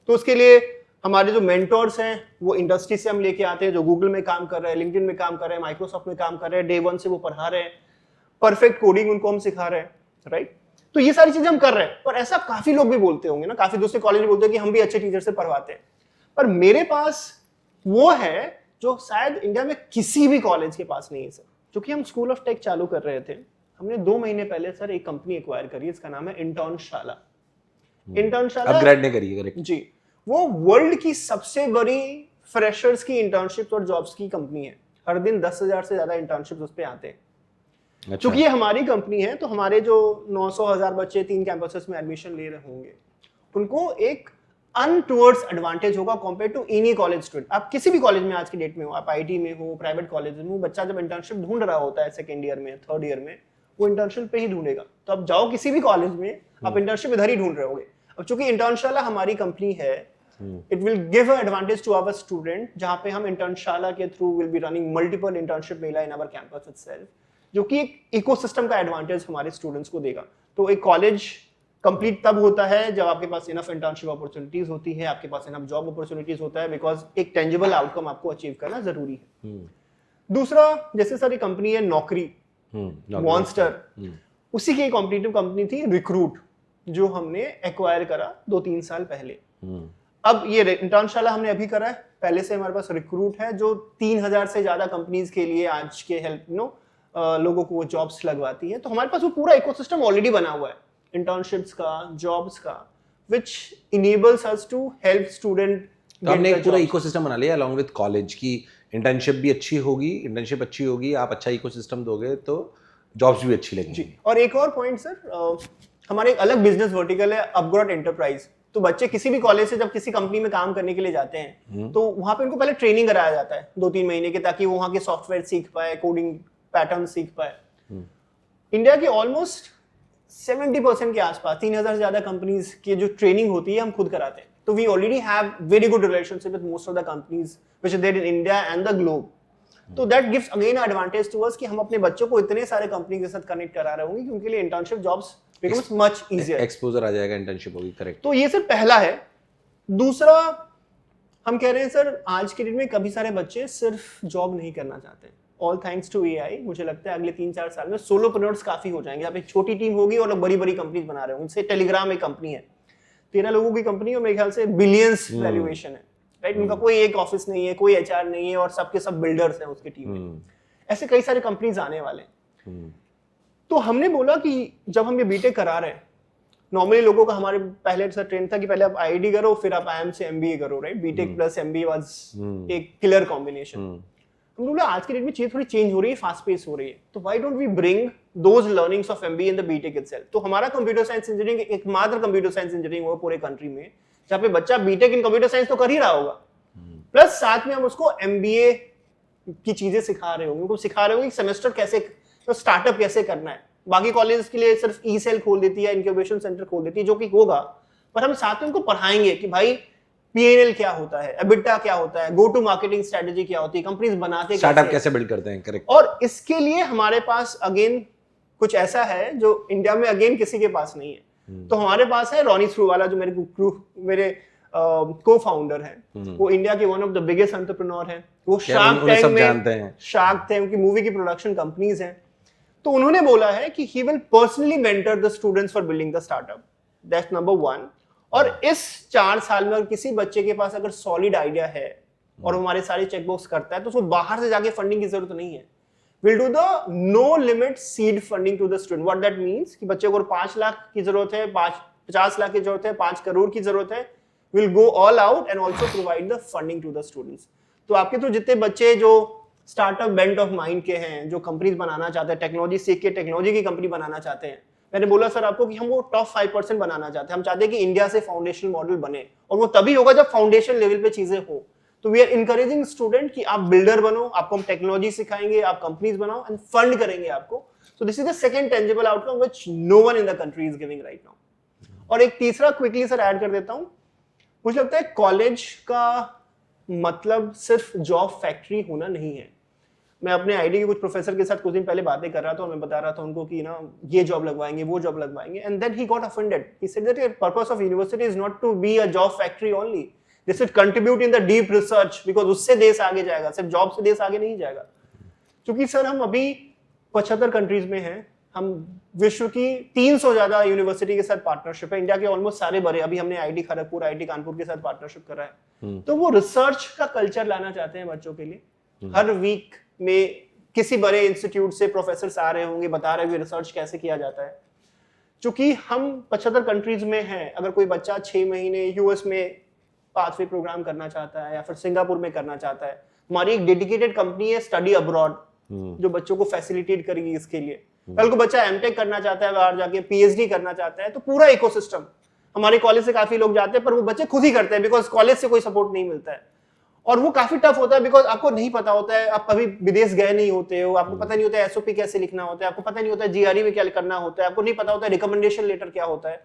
तो उसके लिए हमारे जो मेंटोर्स हैं वो इंडस्ट्री से हम लेके आते हैं, जो गूगल में काम कर रहे हैं, लिंक्डइन में काम कर रहे हैं, माइक्रोसॉफ्ट में काम कर रहे हैं, डे 1 से वो पढ़ा रहे हैं, परफेक्ट कोडिंग उनको हम सिखा रहे हैं, राइट। तो ये सारी चीजें हम कर रहे हैं। पर ऐसा काफी लोग भी बोलते होंगे ना, काफी दूसरे कॉलेज में बोलते हैं कि हम भी अच्छे टीचर से पढ़वाते हैं, पर मेरे पास वो है जो शायद इंडिया में किसी भी कॉलेज के पास नहीं है सर। क्योंकि हम स्कूल ऑफ टेक चालू कर रहे थे, हमने 2 महीने पहले सर एक कंपनी एक्वायर करी, इसका नाम है इंटर्नशाला। इंटर्नशाला अपग्रेड ने करी है, करेक्ट जी, वो वर्ल्ड की सबसे बड़ी फ्रेशर्स की इंटर्नशिप और जॉब्स की कंपनी है। हर दिन 10,000 से ज्यादा इंटर्नशिप उस पे आते हैं। अच्छा। क्योंकि ये हमारी कंपनी है, तो हमारे जो 900,000 बच्चे 3 कैंपसेस में एडमिशन ले रहे होंगे, उनको एक अनटुवर्ड्स एडवांटेज होगा compare to any college student. आप किसी भी कॉलेज में आज की डेट में हो, आप आईटी में हो, प्राइवेट कॉलेज में हो, बच्चा जब इंटर्नशिप ढूंढ रहा होता है सेकंड ईयर में, थर्ड ईयर में, वो इंटर्नशिप पे ही ढूंढेगा। तो आप जाओ किसी भी कॉलेज में, आप इंटर्नशिप इधर ही ढूंढ रहे होगे। अब चूंकि इंटर्नशाला हमारी कंपनी है, it will give a advantage to our student, जहां पे हम इंटर्नशाला के through will be running multiple internship मेला इन आवर कैंपस इटसेल्फ, जो कि एक इकोसिस्टम का एडवांटेज हमारे स्टूडेंट्स को देगा। तो एक कॉलेज कंप्लीट तब होता है जब आपके पास इनफ इंटर्नशिप अपॉर्चुनिटीज होती है, आपके पास इनफ जॉब अपॉर्चुनिटीज होता है, बिकॉज एक टेंजिबल आउटकम आपको अचीव करना जरूरी है। दूसरा, जैसे सर एक कंपनी है नौकरी, मॉन्स्टर, उसी की कॉम्पिटिटिव कंपनी थी रिक्रूट, जो हमने एक्वायर करा 2-3 साल पहले। अब ये इंटर्नशाला हमने अभी करा है, पहले से हमारे पास रिक्रूट है जो 3,000 से ज्यादा कंपनीज के लिए आज के हेल्प लोगों को वो जॉब्स लगवाती है। तो हमारे पास वो पूरा इकोसिस्टम ऑलरेडी बना हुआ है इंटर्नशिप्स का, जॉब्स का, which enables us to help student तो हमने एक पूरा इकोसिस्टम बना लिया along with कॉलेज की। इंटर्नशिप भी अच्छी होगी, इंटर्नशिप अच्छी होगी, आप अच्छा इकोसिस्टम दोगे तो जॉब्स भी अच्छी लगेंगी। जी। और एक और पॉइंट सर, हमारे एक अलग बिजनेस वर्टिकल है अपग्रेड एंटरप्राइज। तो बच्चे किसी भी कॉलेज से जब किसी कंपनी में काम करने के लिए जाते हैं, तो वहां पे उनको पहले ट्रेनिंग कराया जाता है 2-3 महीने की, ताकि वो वहां के सॉफ्टवेयर सीख पाए, कोडिंग पैटर्न सीख पाए। इंडिया की ऑलमोस्ट 70% के आसपास 3,000 से ज्यादा कंपनीज की जो ट्रेनिंग होती है हम खुद कराते हैं। तो we already have very good relationship with most of the companies which are there in India and the globe. तो that gives again advantage to us कि हम अपने बच्चों को इतने सारे कंपनी के साथ कनेक्ट करा रहे होंगे कि उनके लिए internship jobs becomes much easier, exposure आ जाएगा, इंटर्नशिप होगी, करेक्ट। तो ये सर पहला है। दूसरा, हम कह रहे हैं सर आज के डेट में काफी सारे बच्चे सिर्फ जॉब नहीं करना चाहते। ऑल थैंक्स टू एआई, मुझे लगता है अगले 3-4 साल में सोलोप्रेन्योर्स काफी हो जाएंगे। आप एक छोटी टीम होगी और लोग बड़ी बड़ी कंपनीज बना रहे होंगे। जैसे टेलीग्राम एक कंपनी है, 13 लोगों की कंपनी और मेरे ख्याल से बिलियंस वैल्यूएशन है, राइट। उनका कोई एक ऑफिस नहीं है, कोई एचआर नहीं है, और सबके सब बिल्डर्स हैं उसकी टीम में। ऐसे कई सारे कंपनीज आने वाले हैं। तो हमने बोला कि जब हम ये बीटेक करा रहे हैं, नॉर्मली लोगों का हमारे पहले से ट्रेंड था कि पहले आप आईआईटी करो फिर आप आईएम से एमबीए करो, right. BTech plus MBA was एक किलर कॉम्बिनेशन। हम बोला आज की डेट में चीज थोड़ी चेंज हो रही है, फास्ट पेस हो रही है, तो why don't we bring those learnings of MBA in the BTech itself. तो हमारा कंप्यूटर साइंस इंजीनियरिंग एकमात्र कंप्यूटर साइंस इंजीनियरिंग होगा पूरे कंट्री में जहाँ पे बच्चा बीटेक इन कंप्यूटर साइंस तो कर ही रहा होगा, प्लस साथ में हम उसको एमबीए की चीजें सिखा रहे होंगे, उनको सिखा रहे होंगे सेमेस्टर कैसे, तो स्टार्टअप कैसे करना है। बाकी कॉलेज के लिए सिर्फ ई सेल खोल देती है, इंक्यूबेशन सेंटर खोल देती है, जो कि होगा, पर हम साथ में उनको पढ़ाएंगे कि भाई पीएनएल क्या होता है, एबिटा क्या होता है, गो टू मार्केटिंग स्ट्रेटजी क्या होती है, कंपनीज बनाते स्टार्टअप कैसे बिल्ड करते हैं, करेक्ट। और इसके लिए हमारे पास अगेन कुछ ऐसा है जो इंडिया में अगेन किसी के पास नहीं है। तो हमारे पास है रॉनी थ्रूवाला, जो मेरे को फाउंडर है, वो इंडिया के one of the biggest entrepreneur है। वो शार्क टैंक की मूवी की प्रोडक्शन कंपनीज हैं। तो उन्होंने बोला है कि he will personally mentor the students for building the startup, that's number 1। और इस 4 साल में किसी बच्चे के पास अगर सॉलिड आइडिया है और हमारे सारे चेकबॉक्स करता है, तो उसको बाहर से जाके फंडिंग की जरूरत नहीं है। Will do the no limit seed funding to the student. What that means कि बच्चे को 5 लाख की जरूरत है, 50 लाख की जरूरत है, 5 करोड़ की जरूरत है, will go all out and also provide the funding to the students. तो आपके तो जितने बच्चे जो स्टार्टअप बेंट ऑफ माइंड के हैं, जो कंपनीज बनाना चाहते हैं, टेक्नोलॉजी सीख के टेक्नोलॉजी की कंपनी बनाना चाहते हैं। मैंने बोला सर आपको कि हम वो टॉप 5% बनाना चाहते हैं। हम चाहते हैं कि इंडिया से फाउंडेशन मॉडल बने, और वो तभी होगा जब फाउंडेशन लेवल पे चीजें हो। तो वी आर इनकरेजिंग स्टूडेंट कि आप बिल्डर बनो, आपको हम टेक्नोलॉजी सिखाएंगे, आप कंपनीज बनाओ एंड फंड करेंगे आपको। So this is the second tangible outcome which no one in the country is giving right now. और एक तीसरा क्विकली सर ऐड कर देता हूं, मुझे लगता है कॉलेज का मतलब सिर्फ जॉब फैक्ट्री होना नहीं है। मैं अपने आईडी के कुछ प्रोफेसर के साथ कुछ दिन पहले बातें कर रहा था और मैं बता रहा था उनको कि ना ये जॉब लगवाएंगे, वो जॉब लगवाएंगे, and then he got offended. He said that purpose of university is not to be a job factory only, this will contribute in the deep research, because उससे देश आगे जाएगा, सिर्फ जॉब से देश आगे नहीं जाएगा। क्योंकि सर हम अभी 75 कंट्रीज में हैं, हम विश्व की 300 ज्यादा यूनिवर्सिटी के साथ पार्टनरशिप है, इंडिया के ऑलमोस्ट सारे बड़े, अभी हमने आईटी खड़गपुर, आईटी कानपुर के साथ पार्टनरशिप कर रहा है। तो वो रिसर्च का कल्चर लाना चाहते हैं बच्चों के लिए। हर वीक में किसी बड़े इंस्टीट्यूट से प्रोफेसर आ रहे होंगे, बता रहे होंगे रिसर्च कैसे किया जाता है। चूंकि हम 75 कंट्रीज में हैं, अगर कोई बच्चा 6 महीने यूएस में पाथवे प्रोग्राम करना चाहता है या फिर सिंगापुर में करना चाहता है, हमारी एक डेडिकेटेड कंपनी है स्टडी अब्रॉड, जो बच्चों को फैसिलिटेट करेगी इसके लिए। कल को बच्चा एमटेक करना चाहता है, बाहर जाके पीएचडी करना चाहता है, तो पूरा इकोसिस्टम, हमारे कॉलेज से काफी लोग जाते हैं पर वो बच्चे खुद ही करते हैं, बिकॉज कॉलेज से कोई सपोर्ट नहीं मिलता है। और वो काफी टफ होता है, बिकॉज आपको नहीं पता होता है, आप कभी विदेश गए नहीं होते हो, आपको पता नहीं होता है एसओपी कैसे लिखना होता है, आपको पता नहीं होता है जीआरई में क्या करना होता है, आपको नहीं पता होता है रिकमेंडेशन लेटर क्या होता है।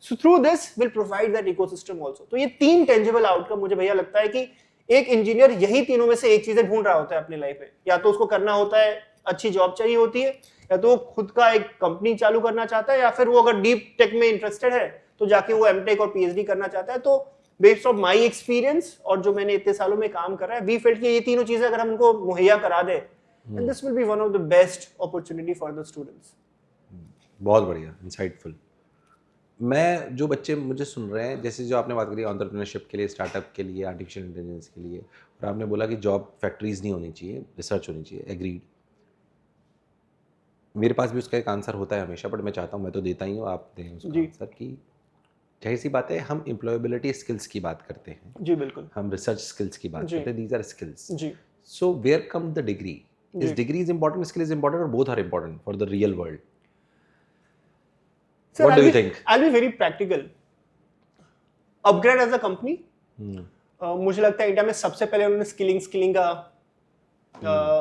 So through this will provide that ecosystem also. तो ये 3 टेंजिबल आउटकम मुझे भैया लगता है कि एक इंजीनियर यही तीनों में से एक चीजें ढूंढ रहा होता है अपनी लाइफ में। या तो उसको करना होता है, अच्छी जॉब चाहिए होती है, या तो खुद का एक कंपनी चालू करना चाहता है, या फिर वो अगर डीप टेक में इंटरेस्टेड है तो जाके वो एमटेक और पीएचडी करना चाहता है। तो बेस्ड ऑफ माय एक्सपीरियंस और जो मैंने इतने सालों में काम कर रहा है, वी फेल्ट कि ये तीनों चीजें अगर हम उनको मुहैया करा दे, and this will be one of the best opportunity for the students. बहुत बढ़िया, इंसाइटफुल। मैं जो बच्चे मुझे सुन रहे हैं, जैसे जो आपने बात करी एंटरप्रेन्योरशिप के लिए, स्टार्टअप के लिए, आर्टिफिशियल इंटेलिजेंस के लिए, और आपने बोला कि जॉब फैक्ट्रीज नहीं होनी चाहिए, रिसर्च होनी चाहिए, एग्रीड। मेरे पास भी उसका एक आंसर होता है हमेशा, बट मैं चाहता हूँ, मैं तो देता ही हूँ, आप दें उसका आंसर। कि जाहिर सी बात है, हम एम्प्लॉयबिलिटी स्किल्स की बात करते हैं जी बिल्कुल, हम रिसर्च स्किल्स की बात करते हैं, दीज आर स्किल्स जी। So where come the degree? Is degree is important, skill is important, और both are important for the real world? Sir, What do you think? I'll be very practical. Upgrade as a company, मुझे लगता है India में सबसे पहले उन्होंने skilling का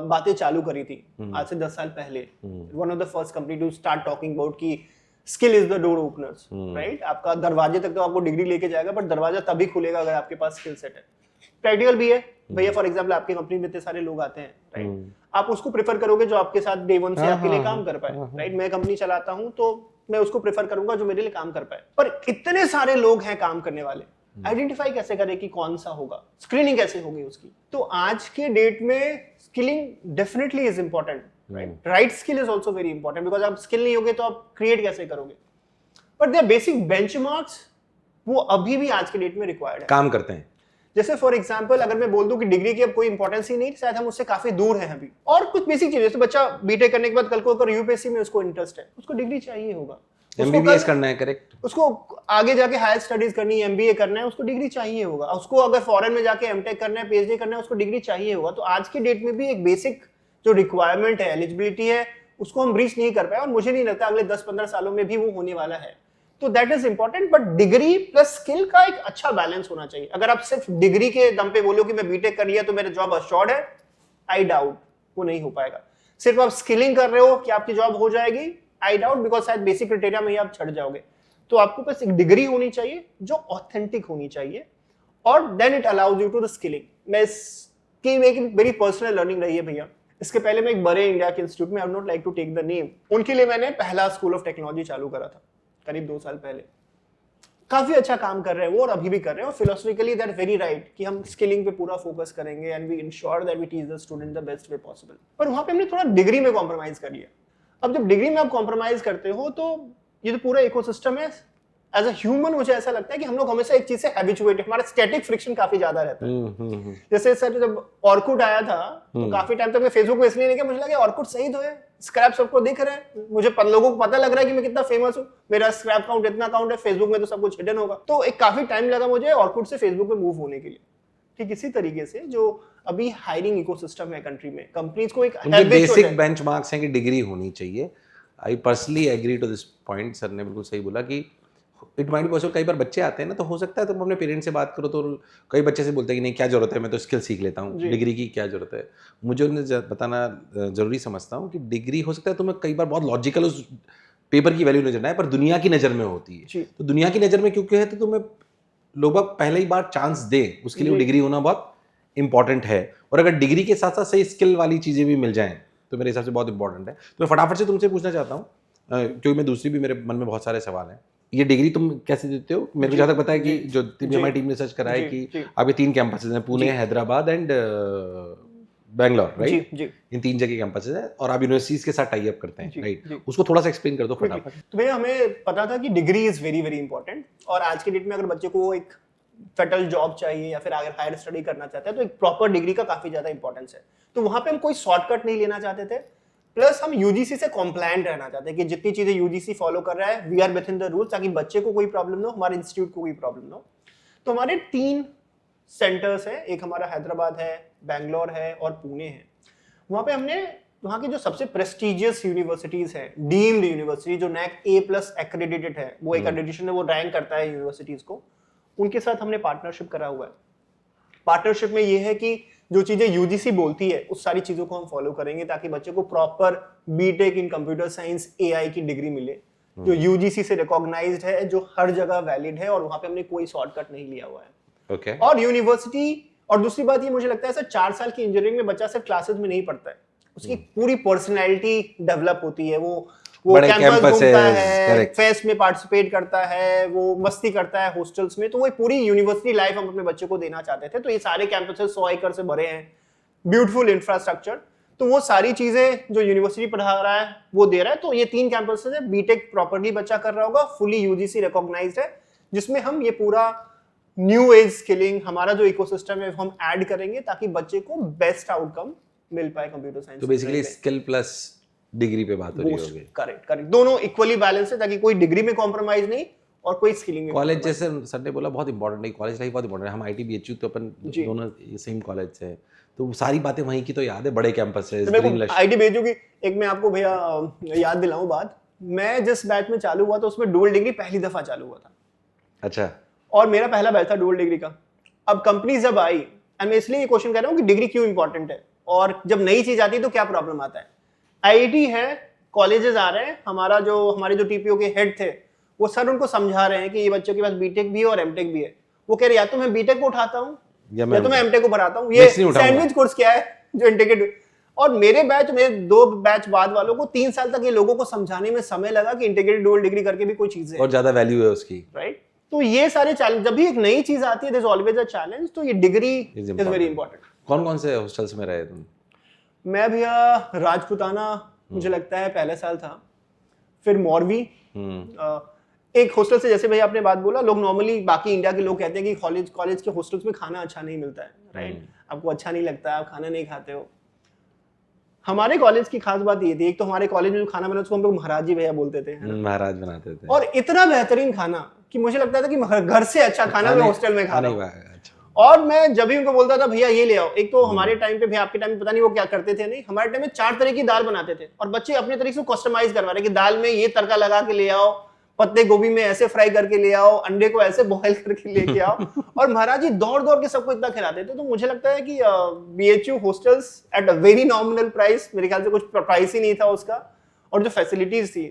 बातें चालू करी थी आज से 10 साल पहले। One of the first company to start talking about कि skill is the door openers, right? आपका दरवाजे तक तो आपको डिग्री लेके जाएगा, बट दरवाजा तभी खुलेगा अगर आपके पास स्किल सेट है। प्रैक्टिकल भी है भैया। फॉर एग्जांपल आपकी कंपनी में इतने सारे लोग आते हैं, राइट? आप उसको प्रेफर करोगे जो आपके साथ डे 1 से आपके लिए काम कर पाए, राइट? मैं कंपनी चलाता हूं तो मैं उसको प्रेफर करूंगा जो मेरे लिए काम कर पाए। पर इतने सारे लोग हैं काम करने वाले, आइडेंटिफाई कैसे करें कि कौन सा होगा, स्क्रीनिंग कैसे होगी उसकी? तो आज के डेट में skilling definitely is important, right? Skill is also very important, because आप स्किल नहीं होगे तो आप क्रिएट कैसे करोगे? बट देयर बेसिक बेंचमार्क्स वो अभी भी आज के डेट में रिक्वायर्ड है, काम करते हैं। जैसे फॉर एग्जांपल अगर मैं बोल दूं कि डिग्री की अब कोई इंपॉर्टेंस ही नहीं, शायद हम उससे काफी दूर हैं अभी। और कुछ बेसिक चीजें, जैसे बच्चा बीटेक करने के बाद कल को अगर यूपीएससी में उसको इंटरेस्ट है, उसको डिग्री चाहिए होगा, एमबीबीएस करना है, करेक्ट? उसको आगे जाके हायर स्टडीज करनी है, एमबीए करना है, उसको डिग्री चाहिए होगा। उसको अगर फॉरेन में जाके एमटेक करना है, पीएचडी करना है, उसको डिग्री चाहिए होगा। तो आज के डेट में भी एक बेसिक जो रिक्वायरमेंट है, एलिजिबिलिटी है, उसको हम रीच नहीं कर पाए, और मुझे नहीं लगता अगले 10-15 सालों में भी वो होने वाला है। तो that is important, but degree plus skill का एक अच्छा बैलेंस होना चाहिए। अगर आप सिर्फ डिग्री के दम पे बोलो कि मैं बीटेक कर लिया तो मेरा जॉब अश्योर्ड है, आई डाउट, वो नहीं हो पाएगा। सिर्फ आप स्किलिंग कर रहे हो कि आपकी जॉब हो जाएगी, आई डाउट, बिकॉज शायद बेसिक क्राइटेरिया में ही आप छट जाओगे। तो आपको बस एक डिग्री होनी चाहिए जो ऑथेंटिक होनी चाहिए, और then it allows you to the skilling. मैं इसकी एक वेरी पर्सनल लर्निंग रही है भैया। इसके पहले मैं एक बड़े इंडिया के इंस्टीट्यूट में, I would not like to take the name, उनके लिए मैंने पहला स्कूल ऑफ टेक्नोलॉजी चालू करा था करीब 2 साल पहले। काफी अच्छा काम कर रहे हैं वो, और अभी भी कर रहे हैं, और फिलोसफिकली दैट वेरी राइट कि हम स्किलिंग पे पूरा फोकस करेंगे and we ensure that we teach the student the best way possible. पर वहां पे हमने थोड़ा डिग्री में कॉम्प्रोमाइज कर लिया। अब जब डिग्री में आप कॉम्प्रोमाइज करते हो तो ये तो पूरा इकोसिस्टम है। एज अ ह्यूमन मुझे ऐसा लगता है कि हम लोग हमेशा एक चीज से हैबिचुएट, हमारा स्टैटिक फ्रिक्शन काफी ज्यादा रहता है। जैसे सर जब ऑर्कुट आया था तो काफी टाइम तक मैं फेसबुक पे इसलिए नहीं किया, मुझे लगा ऑर्कुट सही तो है, स्क्रैप सबको दिख रहा है, मुझे लोगों को पता लग रहा है कि मैं कितना फेमस हूँ, मेरा स्क्रैप काउंट इतना काउंट है, फेसबुक में तो सब कुछ हिडन होगा। तो एक काफी टाइम लगा मुझे ऑर्कुट से फेसबुक पे मूव होने के लिए। कि किसी तरीके से जो अभी हायरिंग इकोसिस्टम है कंट्री में, कंपनीज को एक उनके habit हो बेसिक जाए। बेंचमार्क्स हैं कि डिग्री होनी चाहिए। I personally agree to this point, sir ने बिल्कुल सही बोला कि इट माइट बी पॉसिबल, कई बार बच्चे आते हैं ना, तो हो सकता है तुम अपने पेरेंट्स से बात करो तो कई बच्चे से बोलते हैं कि नहीं क्या जरूरत है, मैं तो स्किल सीख लेता हूँ, जी। डिग्री की क्या जरूरत है। मुझे उन्हें बताना जरूरी समझता हूँ कि डिग्री हो सकता है तुम्हें कई बार बहुत लॉजिकल उस पेपर की वैल्यू नजर ना आए, पर दुनिया की नज़र में होती है। जी। तो दुनिया की नज़र में क्योंकि है तो तुम्हें लोग पहले ही बार चांस दे, उसके लिए जी। डिग्री होना बहुत इंपॉर्टेंट है। और अगर डिग्री के साथ साथ सही स्किल वाली चीज़ें भी मिल जाएं तो मेरे हिसाब से बहुत इंपॉर्टेंट है। तो मैं फटाफट से तुमसे पूछना चाहता हूँ, क्योंकि मैं दूसरी भी, मेरे मन में बहुत सारे सवाल हैं। ये डिग्री तुम कैसे देते हो? मेरे को जहाँ तक पता है कि जी, जो जी, हमारी टीम ने सर्च करा है जी, कि जी। आपके 3 कैंपसेस हैं, पुणे, हैदराबाद एंड बैंगलोर, राइट? जी, जी। इन 3 जगह कैंपसेस हैं और आप यूनिवर्सिटीज के साथ टाई अप करते हैं, जी, राइट? जी। उसको थोड़ा सा एक्सप्लेन कर दो फटाफट। तो भैया हमें पता था कि degree is very very important, और आज के डेट में अगर बच्चे को एक सेटल जॉब चाहिए या फिर अगर हायर स्टडी करना चाहते हैं तो एक प्रॉपर डिग्री का काफी ज्यादा इंपॉर्टेंस है। तो वहां पे हम कोई शॉर्टकट नहीं लेना चाहते थे, प्लस हम यूजीसी से कॉम्प्लायंट रहना चाहते हैं कि जितनी चीजें यूजीसी फॉलो कर रहा है we are within the rules, ताकि बच्चे को कोई प्रॉब्लम ना हो, हमारे इंस्टीट्यूट को कोई प्रॉब्लम ना हो। तो हमारे 3 सेंटर्स हैं, एक हमारा हैदराबाद है, बैंगलोर है और पुणे है। वहां पे हमने वहाँ की जो सबसे प्रेस्टिजियस यूनिवर्सिटीज हैं, डीम्ड यूनिवर्सिटी जो NAC A+ एक्रेडिटेड है, वो एक एक्रेडिटेशन है, वो रैंक करता है यूनिवर्सिटीज को, उनके साथ हमने पार्टनरशिप करा हुआ है। पार्टनरशिप में ये है कि जो चीजें यूजीसी बोलती है उस सारी चीजों को हम फॉलो करेंगे ताकि बच्चे को proper BTech in computer science AI की डिग्री मिले, जो यूजीसी से रिकॉग्नाइज्ड है, जो हर जगह वैलिड है, और वहां पे हमने कोई शॉर्टकट नहीं लिया हुआ है। ओके। और यूनिवर्सिटी, और दूसरी बात ये मुझे लगता है सर 4 साल की इंजीनियरिंग में बच्चा सिर्फ क्लासेस में नहीं पढ़ता है, उसकी पूरी पर्सनैलिटी डेवलप होती है। वो बड़े कैंपस campuses, घूमता है, correct. फेस्ट में पार्टिसिपेट करता है, वो मस्ती करता है हॉस्टल्स में, तो वो पूरी यूनिवर्सिटी लाइफ हम अपने बच्चे को देना चाहते थे। तो ये सारे कैंपसेस 100 एकड़ से भरे हैं, ब्यूटीफुल इंफ्रास्ट्रक्चर, तो वो सारी चीजें जो यूनिवर्सिटी पढ़ा रहा है वो दे रहा है। तो ये 3 कैंपसेस है, बीटेक प्रॉपर्ली बच्चा कर रहा होगा, फुली यूजीसी रिकॉग्नाइज्ड है, जिसमें हम ये पूरा न्यू एज स्किलिंग, हमारा जो इकोसिस्टम है हम ऐड करेंगे ताकि बच्चे को बेस्ट आउटकम मिल पाए कंप्यूटर साइंस। तो बेसिकली स्किल प्लस डिग्री पे बात हो रही होगी। करेक्ट करेक्ट, दोनों इक्वली बैलेंस है ताकि कोई डिग्री में कॉम्प्रोमाइज नहीं और कोई स्किलिंग में। कॉलेज जैसे सर ने बोला बहुत इंपॉर्टेंट है, कॉलेज लाइफ बहुत इंपॉर्टेंट है। हम IIT BHU तो अपन दोनों सेम कॉलेज से हैं, तो सारी बातें वहीं की तो याद है, बड़े कैंपस है, ग्रीन लश। IIT BHU की एक मैं आपको भैया याद दिलाऊं बात, मैं जिस बैच में चालू हुआ था उसमें डुअल डिग्री पहली दफा चालू हुआ था। अच्छा। और मेरा पहला बैच था डुअल डिग्री का। अब कंपनी जब आई, एंड मैं इसलिए ये क्वेश्चन कर रहा हूँ कि डिग्री क्यों इंपॉर्टेंट है, और जब नई चीज आती है तो क्या प्रॉब्लम आता है। IIT है, कॉलेजेस आ रहे हैं, हमारे जो TPO के हेड थे वो सर उनको समझा रहे हैं कि ये बच्चों के पास बीटेक भी है और एमटेक भी है। वो कह रहे या तो मैं बीटेक को उठाता हूँ या तो मैं एमटेक को भराता हूँ, ये सैंडविच कोर्स क्या है जो इंटीग्रेटेड। और मेरे 2 बैच बाद वालों को 3 साल तक ये लोगों को समझाने में समय लगा कि इंटीग्रेटेड डुअल डिग्री करके भी कोई चीज है और ज्यादा वैल्यू है उसकी, राइट। तो ये सारे चैलेंज, जब भी एक नई चीज आती है there is always a challenge, तो ये डिग्री इज वेरी इंपॉर्टेंट। कौन कौन से हॉस्टल्स में रहे तुम? मैं भैया राजपुताना मुझे लगता है पहले साल था, फिर मौरवी, एक हॉस्टल से, जैसे भैया आपने बात बोला, लोग नॉर्मली बाकी इंडिया के लोग कहते हैं कि कॉलेज के हॉस्टल्स में खाना अच्छा नहीं मिलता है, राइट, आपको अच्छा नहीं लगता है, आप खाना नहीं खाते हो। हमारे कॉलेज की खास बात ये थी, एक तो हमारे कॉलेज में जो खाना बना उसको हम लोग महाराज जी भैया बोलते थे, महाराज बनाते थे, और इतना बेहतरीन खाना कि मुझे लगता था कि घर से अच्छा खाना मैं हॉस्टल में खा रहा हूँ। और मैं जब भी उनको बोलता था भैया ये ले आओ, एक तो हमारे टाइम पे, भैया आपके टाइम पे पता नहीं वो क्या करते थे, नहीं हमारे टाइम में 4 तरह की दाल बनाते थे और बच्चे अपने तरीके से कस्टमाइज करवा रहे कि दाल में ये तड़का लगा के ले आओ, पत्ते गोभी में ऐसे फ्राई करके ले आओ, अंडे को ऐसे बॉयल करके लेके आओ, और महाराज जी दौड़ दौड़ के सबको इतना खिलाते थे। तो मुझे लगता है कि BHU hostels at a very nominal price, मेरे ख्याल से कुछ प्राइस ही नहीं था उसका, और जो फैसिलिटीज थी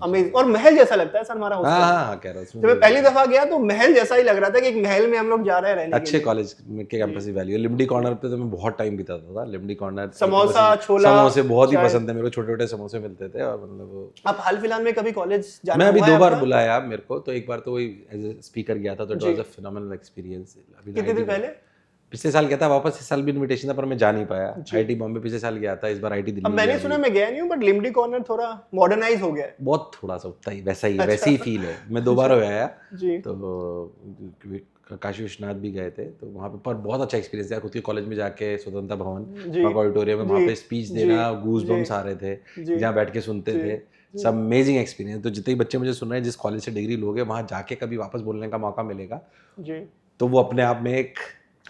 अमेजिंग, और महल जैसा लगता है सर हमारा हॉस्टल। हाँ, कह रहा हूं, जब मैं पहली दफा गया तो महल जैसा ही लग रहा था कि एक महल में हम लोग जा रहे हैं रहने। अच्छे कॉलेज के कैंपस की वैल्यू। लिम्बडी कॉर्नर पे तो मैं बहुत टाइम बिताता था, लिम्बडी कॉर्नर, समोसा, छोला, समोसे बहुत ही पसंद है मेरे को, छोटे छोटे समोसे मिलते थे। और मतलब आप हाल फिलहाल में कभी कॉलेज जाना? मैं अभी 2 बार बुलाया मेरे को, तो एक बार तो वही एज ए स्पीकर गया था, तो it was a phenomenal experience. कितने दिन पहले? पिछले साल गया था वापस, इस साल भी इनविटेशन था पर मैं जा नहीं पाया। IIT बॉम्बे पिछले साल गया था, इस बार IIT दिल्ली। अब मैंने सुना, मैं गया नहीं हूं, बट लिम्बडी कॉर्नर थोड़ा मॉडर्नाइज हो गया है बहुत, थोड़ा सा उतना ही वैसा ही है, वैसी ही फील है। मैं 2 बार हो आया जी, तो काशी विश्वनाथ भी गए थे, तो वहाँ पे पर बहुत अच्छा एक्सपीरियंस था। खुद के कॉलेज में जाके स्वतंत्रता भवन ऑडिटोरियम में वहाँ पे स्पीच देना, गूज बम्स आ रहे थे जहाँ बैठ के सुनते थे, सब अमेजिंग एक्सपीरियंस। तो जितने बच्चे मुझे सुन रहे हैं जिस कॉलेज से डिग्री लोगे, वहाँ जाके कभी वापस बोलने का मौका मिलेगा जी, तो वो अपने आप में एक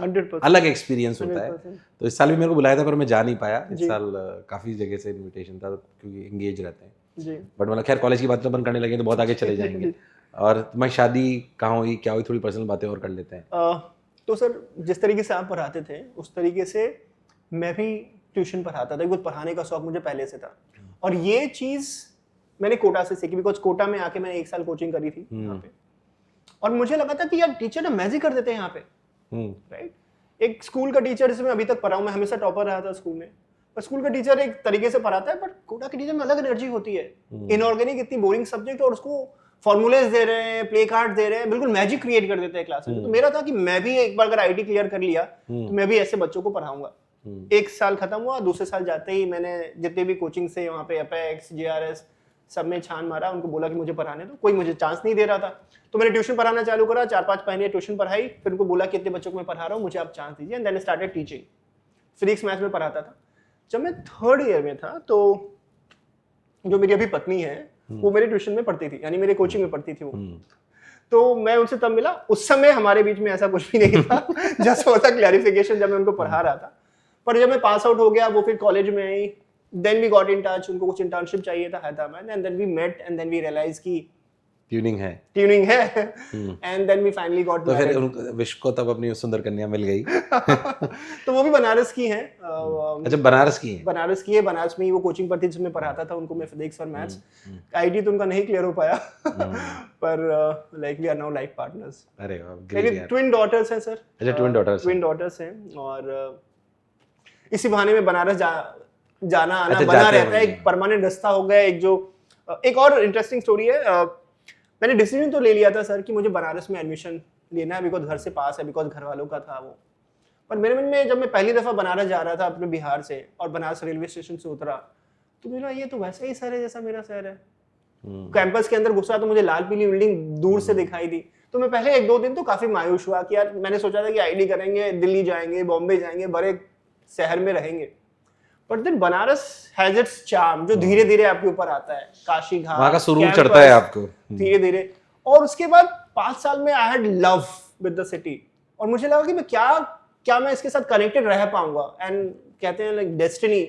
100%। अलग एक्सपीरियंस होता है। 100%। तो इस साल भी मेरे को बुलाया था पर मैं जा नहीं पाया। इस जी। साल काफ़ी जगह से इनविटेशन था क्योंकि एंगेज रहते हैं। जी। बट मतलब खैर कॉलेज की बात तो बंद करने लगे तो बहुत आगे चले जाएंगे। और तुम्हारी शादी कहाँ हुई, क्या हुई, थोड़ी पर्सनल बातें और कर लेते हैं। तो सर जिस तरीके से आप पढ़ाते थे उस तरीके से मैं भी ट्यूशन पढ़ाता था, कुछ पढ़ाने का शौक मुझे पहले से था। और ये चीज़ मैंने कोटा से सीखी, बिकॉज कोटा में आके मैंने 1 साल कोचिंग करी थी यहाँ पे। और मुझे लगा था कि यार टीचर ना मैजिक कर देते हैं यहाँ पे, राइट। एक स्कूल का टीचर जिसमें अभी तक पढ़ा हूँ, मैं हमेशा टॉपर रहा था स्कूल में, पर स्कूल का टीचर एक तरीके से पढ़ाता है, बट कोटा के टीचर में अलग एनर्जी होती है। इनऑर्गेनिक इतनी बोरिंग सब्जेक्ट और उसको फॉर्मूलेज दे रहे हैं, प्ले कार्ड दे रहे हैं, बिल्कुल मैजिक क्रिएट कर देते हैं क्लास में। तो मेरा था कि मैं भी एक बार अगर आईटी क्लियर कर लिया तो मैं भी ऐसे बच्चों को पढ़ाऊंगा। 1 साल खत्म हुआ, दूसरे साल जाते ही मैंने जितने भी कोचिंग से वहाँ पे अपेक्स, जेआरएस सब में छान मारा, उनको बोला कि मुझे पढ़ाने दो, कोई मुझे चांस नहीं दे रहा था। तो मैंने ट्यूशन पढ़ाना चालू करा, 4-5 महीने ट्यूशन पढ़ाई, फिर उनको बोला कि इतने बच्चों को मैं पढ़ा रहा हूँ, मुझे आप चांस दीजिए। And then started teaching. Physics maths में पढ़ाता था। जब मैं 3rd ईयर में था तो जो मेरी अभी पत्नी है वो मेरे ट्यूशन में पढ़ती थी, यानी मेरे कोचिंग में पढ़ती थी वो। तो मैं उनसे तब मिला, उस समय हमारे बीच में ऐसा कुछ भी नहीं था, जस्ट होता क्लैरिफिकेशन जब मैं उनको पढ़ा रहा था। पर जब मैं पास आउट हो गया, वो फिर कॉलेज में आई, then we got in touch, उनको कुछ इंटर्नशिप चाहिए था Hyderabad, and then we met and then we realize की ट्यूनिंग है and then we finally got तो फिर विश्व को तब अपनी सुंदर कन्या मिल गई। तो वो भी बनारस की हैं। अच्छा, बनारस की है। बनारस की है, बनारस में ही वो कोचिंग पढ़ती जिसमें पढ़ाता था उनको मैं फिजिक्स और मैथ्स। आईटी तो उनका नहीं क्लियर हो पाया, पर like we are now life partners. अरे वाह, मेरी ग्रेट यार। ट्विन डॉटर्स हैं सर। अच्छा, ट्विन डॉटर्स। ट्विन डॉटर्स हैं और इसी बहाने में बनारस जाना आना अच्छा, बना जाते रहता है, हैं। एक परमानेंट रास्ता हो गया। एक और इंटरेस्टिंग स्टोरी है, मैंने डिसीजन तो ले लिया था सर कि मुझे बनारस में एडमिशन लेना है, बिकॉज घर से पास है, बिकॉज घर वालों का था वो। पर मेरे मन में जब मैं पहली दफा बनारस जा रहा था अपने बिहार से और बनारस रेलवे स्टेशन से उतरा तो मुझे लगा ये तो वैसा ही शहर है जैसा मेरा शहर है। कैंपस के अंदर घुसा तो मुझे लाल पीली बिल्डिंग दूर से दिखाई दी। तो मैं पहले 1-2 दिन तो काफी मायूस हुआ कि यार मैंने सोचा था कि आईटी करेंगे, दिल्ली जाएंगे, बॉम्बे जाएंगे, बड़े शहर में रहेंगे। But then Banaras has its charm जो धीरे धीरे आपके ऊपर आता है। काशी घाट, वहाँ का सुरूर चढ़ता है आपको धीरे धीरे। और उसके बाद 5 साल में I had love with the city और मुझे लगा कि मैं क्या मैं इसके साथ कनेक्टेड रह पाऊंगा। एंड कहते हैं लाइक डेस्टिनी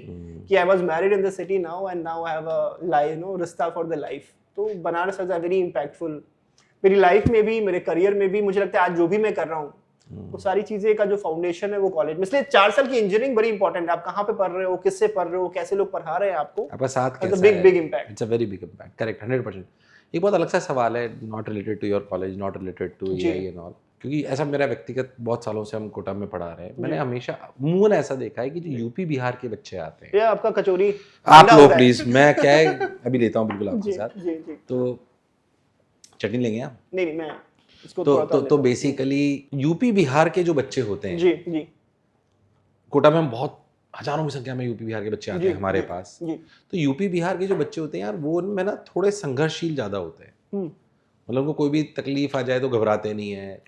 कि I was married in the city now and now I have a life, no, रिश्ता फॉर द लाइफ। तो Banaras is a very impactful मेरी लाइफ में भी, मेरे करियर में भी। मुझे लगता है आज जो भी मैं कर रहा हूँ वो सारी चीजें का जो फाउंडेशन है वो कॉलेज में। इसलिए 4 साल की इंजीनियरिंग बड़ी इंपॉर्टेंट है। आप कहाँ पे पढ़ रहे हो, किससे पढ़ रहे हो, कैसे लोग पढ़ा रहे हैं आपको, आपका साथ कैसा है। Big impact. It's a very big impact, correct, 100%। एक बहुत अलग सा सवाल है, not related to your college, not related to AI and all, क्योंकि ऐसा मेरा व्यक्तिगत बहुत सालों से हम कोटा में पढ़ा रहे हैं। मैंने हमेशा अमूमन ऐसा देखा है कि जो यूपी बिहार के बच्चे आते हैं, ये आपका कचौरी आप लो प्लीज, मैं क्या है अभी लेता हूँ बिल्कुल आपके साथ। जी जी। तो चटनी लेंगे आप? नहीं मैं इसको तो बेसिकली यूपी बिहार के जो बच्चे होते हैं, जी जी, कोटा में हम बहुत हजारों की संख्या में यूपी बिहार के बच्चे आते हैं हमारे पास। जी। तो यूपी बिहार के जो बच्चे होते हैं यार, वो उनमें ना थोड़े संघर्षशील ज़्यादा होते हैं। मतलब उनको कोई भी तकलीफ आ जाए तो घबराते नहीं है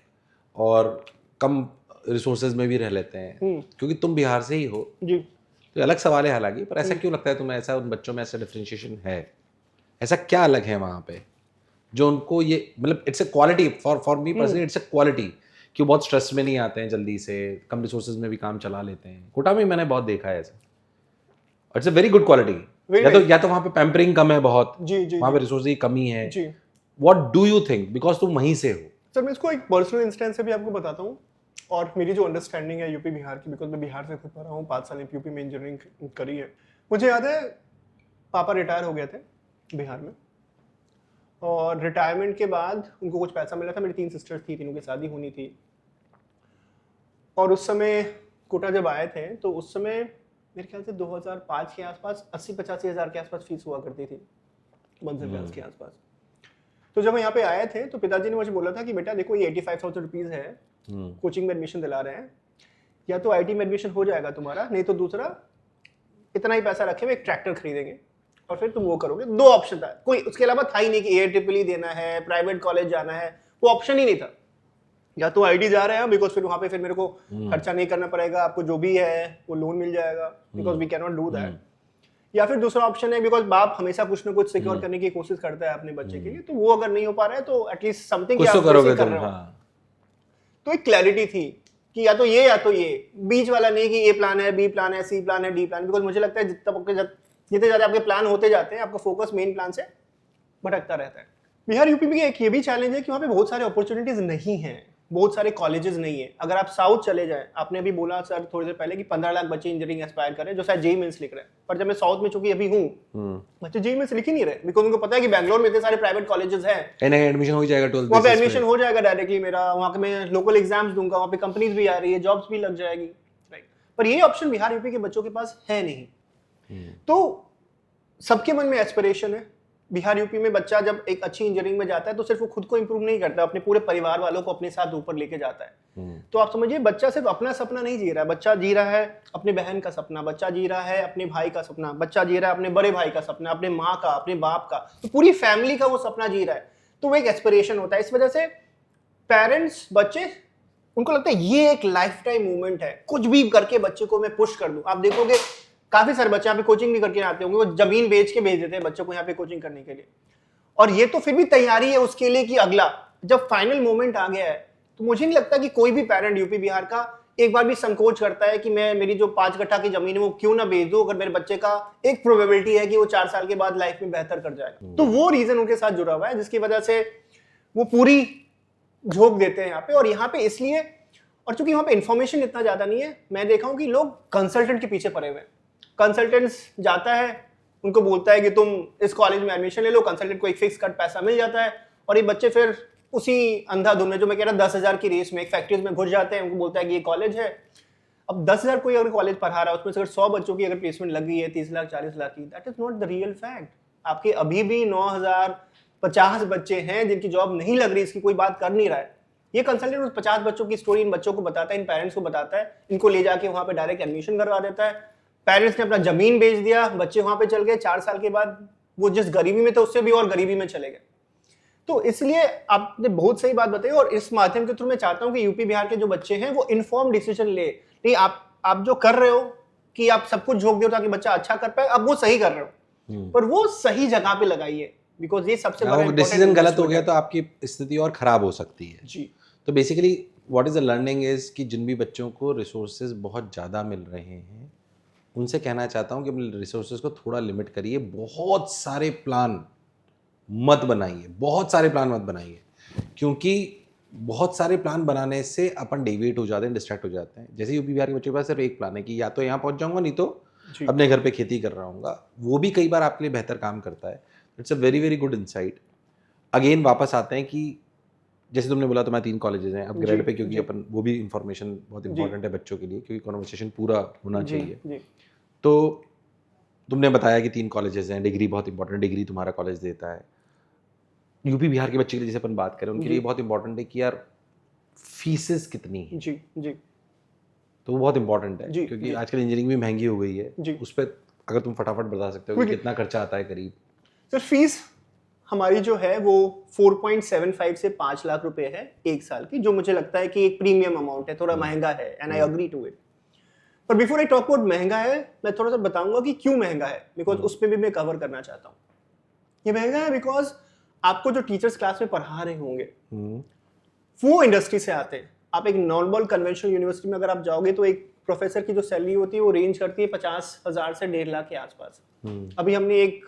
और कम रिसोर्सेज में भी रह लेते हैं, क्योंकि तुम बिहार से ही हो। जी। तो अलग सवाल है हालांकि, पर ऐसा क्यों लगता है तुम्हें, ऐसा उन बच्चों में ऐसा डिफरेंशिएशन है? ऐसा क्या अलग है वहाँ पे जो उनको ये, मतलब it's a quality for me personally, it's a quality कि वो बहुत स्ट्रेस में नहीं आते हैं जल्दी से, कम रिसोर्सेज में भी काम चला लेते हैं। कोटा में मैंने बहुत देखा है ऐसा। It's a very good quality. या तो वहाँ पे पैम्परिंग कम है बहुत, जी जी, वहाँ पे रिसोर्स की कमी है। जी। What do you think, because तुम वहीं से हो? सर मैं इसको एक पर्सनल इंस्टेंस से भी आपको बताता हूँ और मेरी जो अंडरस्टैंडिंग है यूपी बिहार की, बिकॉज मैं बिहार से खुद पढ़ा हूँ, 5 साल यूपी में इंजीनियरिंग करी है। मुझे याद है पापा रिटायर हो गए थे बिहार में और रिटायरमेंट के बाद उनको कुछ पैसा मिला था। मेरी 3 सिस्टर्स थी, तीनों की शादी होनी थी और उस समय कोटा जब आए थे तो उस समय मेरे ख्याल से 2005 के आसपास 80-85 हज़ार के आसपास फीस हुआ करती थी, मंजिल ब्याज के आसपास। तो जब मैं यहाँ पे आए थे तो पिताजी ने मुझे बोला था कि बेटा देखो ये 85,000 रुपीज़ है, कोचिंग में एडमिशन दिला रहे हैं, या तो आईटी में एडमिशन हो जाएगा तुम्हारा, नहीं तो दूसरा इतना ही पैसा रखे हुए एक ट्रैक्टर खरीदेंगे और फिर तुम वो करोगे। 2 ऑप्शन था, कोई उसके अलावा था ही नहीं कि AIEEE देना है, प्राइवेट कॉलेज जाना है, वो ऑप्शन ही नहीं था। या तो आईटी जा रहे हैं बिकॉज फिर वहाँ पे फिर मेरे को खर्चा नहीं करना पड़ेगा, आपको जो भी है वो लोन मिल जाएगा, because we can not do that. या फिर दूसरा ऑप्शन है बिकॉज बाप हमेशा कुछ ना कुछ सिक्योर करने की कोशिश करता है अपने बच्चे के लिए, तो वो अगर नहीं हो पा रहा है तो एटलीस्ट समथिंग कुछ तो करोगे तुम। तो एक क्लैरिटी थी कि या तो ये, बीच वाला नहीं कि ए प्लान है, बी प्लान है, सी प्लान है, डी प्लान। बिकॉज मुझे लगता है जितने ज़्यादा आपके प्लान होते जाते हैं, आपका फोकस मेन प्लान से भटकता रहता है। बिहार यूपी में एक ये भी चैलेंज है कि वहाँ पे बहुत सारे अपॉर्चुनिटीज नहीं हैं, बहुत सारे कॉलेजेस नहीं है। अगर आप साउथ चले जाएं, आपने अभी बोला सर थोड़ी देर पहले कि 15 लाख बच्चे इंजीनियरिंग एस्पायर करें जो शायद जेईई मेंस लिख रहे हैं, पर जब मैं साउथ में चूंकि अभी हूँ, बच्चे जेईई मेंस लिख ही नहीं रहे, बिकॉज उनको पता है कि बैंगलोर में इतने सारे प्राइवेट कॉलेजेस हैं, एडमिशन हो जाएगा 12th वहाँ पे एडमिशन हो जाएगा डायरेक्टली मेरा, वहाँ के मैं लोकल एग्जाम्स दूंगा, वहाँ पे कंपनीज भी आ रही है, जॉब्स भी लग जाएगी, राइट। पर ये ऑप्शन बिहार यूपी के बच्चों के पास है नहीं। तो सबके मन में एस्पिरेशन है। बिहार यूपी में बच्चा जब एक अच्छी इंजीनियरिंग में जाता है तो सिर्फ वो खुद को इंप्रूव नहीं करता, अपने पूरे परिवार वालों को अपने साथ ऊपर लेके जाता है। तो आप समझिए बच्चा सिर्फ अपना सपना नहीं जी रहा है, बच्चा जी रहा है अपने बहन का सपना, बच्चा जी रहा है अपने भाई का सपना, बच्चा जी रहा है अपने बड़े भाई का सपना, अपने माँ का, अपने बाप का, तो पूरी फैमिली का वो सपना जी रहा है। तो वो एक एस्पिरेशन होता है। इस वजह से पेरेंट्स, बच्चे, उनको लगता है ये एक लाइफ टाइम मूवमेंट है, कुछ भी करके बच्चे को मैं पुश कर दूं। आप देखोगे काफी सारे बच्चे यहाँ पे कोचिंग भी करके आते होंगे, वो जमीन बेच के भेज देते हैं बच्चों को यहाँ पे कोचिंग करने के लिए। और ये तो फिर भी तैयारी है उसके लिए कि अगला जब फाइनल मोमेंट आ गया है, तो मुझे नहीं लगता कि कोई भी पेरेंट यूपी बिहार का एक बार भी संकोच करता है कि मैं मेरी जो 5 कट्ठा की जमीन है वो क्यों ना बेच दूं, अगर मेरे बच्चे का एक प्रोबेबिलिटी है कि वो 4 साल के बाद लाइफ में बेहतर कर जाएगा। तो वो रीजन उनके साथ जुड़ा हुआ है जिसकी वजह से वो पूरी झोंक देते हैं यहाँ पे। और यहाँ पे इसलिए, और चूंकि वहाँ पे इन्फॉर्मेशन इतना ज्यादा नहीं है, मैं देखा हूँ कि लोग कंसल्टेंट के पीछे पड़े हुए हैं। कंसल्टेंट्स जाता है, उनको बोलता है कि तुम इस कॉलेज में एडमिशन ले लो, कंसल्टेंट को एक फिक्स कट पैसा मिल जाता है, और ये बच्चे फिर उसी अंधाधुन में, जो मैं कह रहा 10,000 की रेस में एक फैक्ट्रीज में घुस जाते हैं। उनको बोलता है कि ये कॉलेज है। अब 10,000 कोई अगर कॉलेज पढ़ा रहा है, उसमें से अगर 100 बच्चों की अगर प्लेसमेंट लग गई है 30 लाख 40 लाख की, that is not the real fact. आपके अभी भी 9,050 बच्चे हैं जिनकी जॉब नहीं लग रही, इसकी कोई बात कर नहीं रहा है। ये कंसल्टेंट उस 50 बच्चों की स्टोरी इन बच्चों को बताता है, इन पेरेंट्स को बताता है, इनको ले जाके वहाँ पे डायरेक्ट एडमिशन करवा देता है। पेरेंट्स ने अपना जमीन बेच दिया, बच्चे वहां पे चल गए, 4 साल के बाद वो जिस गरीबी में थे उससे भी और गरीबी में चले गए। तो इसलिए आपने बहुत सही बात बताई, और इस माध्यम के थ्रू मैं चाहता हूं कि यूपी बिहार के जो बच्चे हैं वो इन्फॉर्म डिसीजन ले। नहीं, आप जो कर रहे हो कि आप सब कुछ झोंक दो ताकि बच्चा अच्छा कर पाए, अब वो सही कर रहे हो, पर वो सही जगह पे लगाइए, बिकॉज ये सबसे बड़ा डिसीजन गलत हो गया तो आपकी स्थिति और खराब हो सकती है जी। तो basically what is the learning is कि जिन भी बच्चों को रिसोर्सेज बहुत ज़्यादा मिल रहे हैं उनसे कहना चाहता हूँ कि अपने रिसोर्सेज को थोड़ा लिमिट करिए। बहुत सारे प्लान मत बनाइए, बहुत सारे प्लान मत बनाइए, क्योंकि बहुत सारे प्लान बनाने से अपन डेविएट हो जाते हैं, डिस्ट्रैक्ट हो जाते हैं। जैसे यूपी बिहार के बच्चों के पास सिर्फ एक प्लान है कि या तो यहाँ पहुँच जाऊँगा, नहीं तो अपने घर पे खेती कर रहा हूँगा। वो भी कई बार आपके लिए बेहतर काम करता है। It's a very very good insight. Again वापस आते हैं कि जैसे तुमने बोला तुम्हारे 3 कॉलेजेस हैं अपग्रेड पे, क्योंकि अपन वो भी इंफॉर्मेशन बहुत इंपॉर्टेंट है बच्चों के लिए, क्योंकि कॉन्वर्सेशन पूरा होना चाहिए। तो तुमने बताया कि 3 कॉलेजेस हैं, डिग्री बहुत इंपॉर्टेंट, डिग्री तुम्हारा कॉलेज देता है। यूपी बिहार के बच्चे के लिए जैसे अपन बात करें, उनके लिए बहुत इंपॉर्टेंट है कि यार फीसेस कितनी है। जी जी। तो वो बहुत इंपॉर्टेंट है, क्योंकि आजकल इंजीनियरिंग भी महंगी हो गई है। उस पर अगर तुम फटाफट बता सकते हो कि कितना खर्चा आता है करीब। सर फीस हमारी जो है वो 4.75 से 5 लाख रुपए है 1 साल की, जो मुझे लगता है कि एक प्रीमियम अमाउंट है, थोड़ा महंगा है, and I agree to it. पर बिफोर आई टॉक अबाउट महंगा है, मैं थोड़ा सा बताऊंगा कि क्यों महंगा है, बिकॉज उसमें भी मैं कवर करना चाहता हूँ। ये महंगा है बिकॉज आपको जो टीचर्स क्लास में पढ़ा रहे होंगे वो इंडस्ट्री से आते हैं। आप एक नॉर्मल कन्वेंशनल यूनिवर्सिटी में अगर आप जाओगे तो एक प्रोफेसर की जो सैलरी होती है वो रेंज करती है 50,000 से 1.5 लाख के आसपास। अभी हमने एक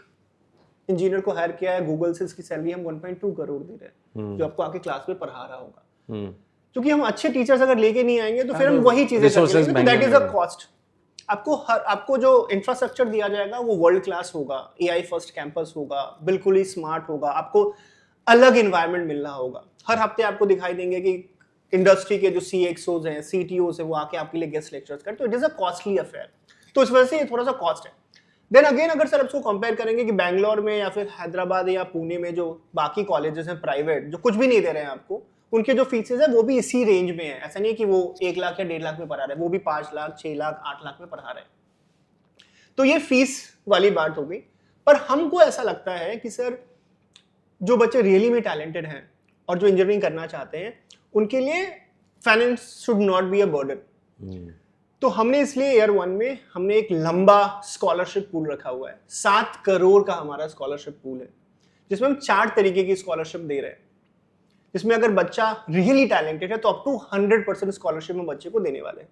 इंजीनियर को हायर किया है गूगल से, इसकी सैलरी हम 1.2 करोड़ दे रहे हैं, जो आपको आके क्लास में पढ़ा रहा होगा। क्योंकि हम अच्छे टीचर्स अगर लेके नहीं आएंगे तो फिर हम वही चीजें करेंगे, दैट इज अ कॉस्ट। आपको जो इंफ्रास्ट्रक्चर दिया जाएगा वो वर्ल्ड क्लास होगा, एआई फर्स्ट कैंपस होगा, बिल्कुल ही स्मार्ट होगा, आपको अलग एनवायरनमेंट मिल रहा होगा। हर हफ्ते आपको दिखाई देंगे कि इंडस्ट्री के जो CXOs हैं, CTOs हैं, वो आके आपके लिए गेस्ट लेक्चर्स करते हैं। तो it is a costly affair, तो इस वजह से ये थोड़ा सा कॉस्ट है। देन अगेन अगर सर आपको कंपेयर करेंगे कि बैंगलोर में या फिर हैदराबाद या पुणे में जो बाकी कॉलेजेस हैं प्राइवेट, जो कुछ भी नहीं दे रहे हैं आपको, उनके जो फीसेज है वो भी इसी रेंज में है। ऐसा नहीं है कि वो 1 लाख या 1.5 लाख में पढ़ा रहे हैं, वो भी 5 लाख 6 लाख 8 लाख में पढ़ा रहे हैं। तो ये फीस वाली बात हो गई। पर हमको ऐसा लगता है कि सर जो बच्चे रियली में टैलेंटेड हैं और जो इंजीनियरिंग करना चाहते हैं, उनके लिए finance should not be a burden. तो हमने इसलिए ईयर 1 में हमने एक लंबा स्कॉलरशिप पूल रखा हुआ है। 7 करोड़ का हमारा स्कॉलरशिप पूल है, जिसमें हम 4 तरीके की स्कॉलरशिप दे रहे हैं। जिसमें अगर बच्चा रियली टैलेंटेड है तो अप टू 100% स्कॉलरशिप में बच्चे को देने वाले हैं।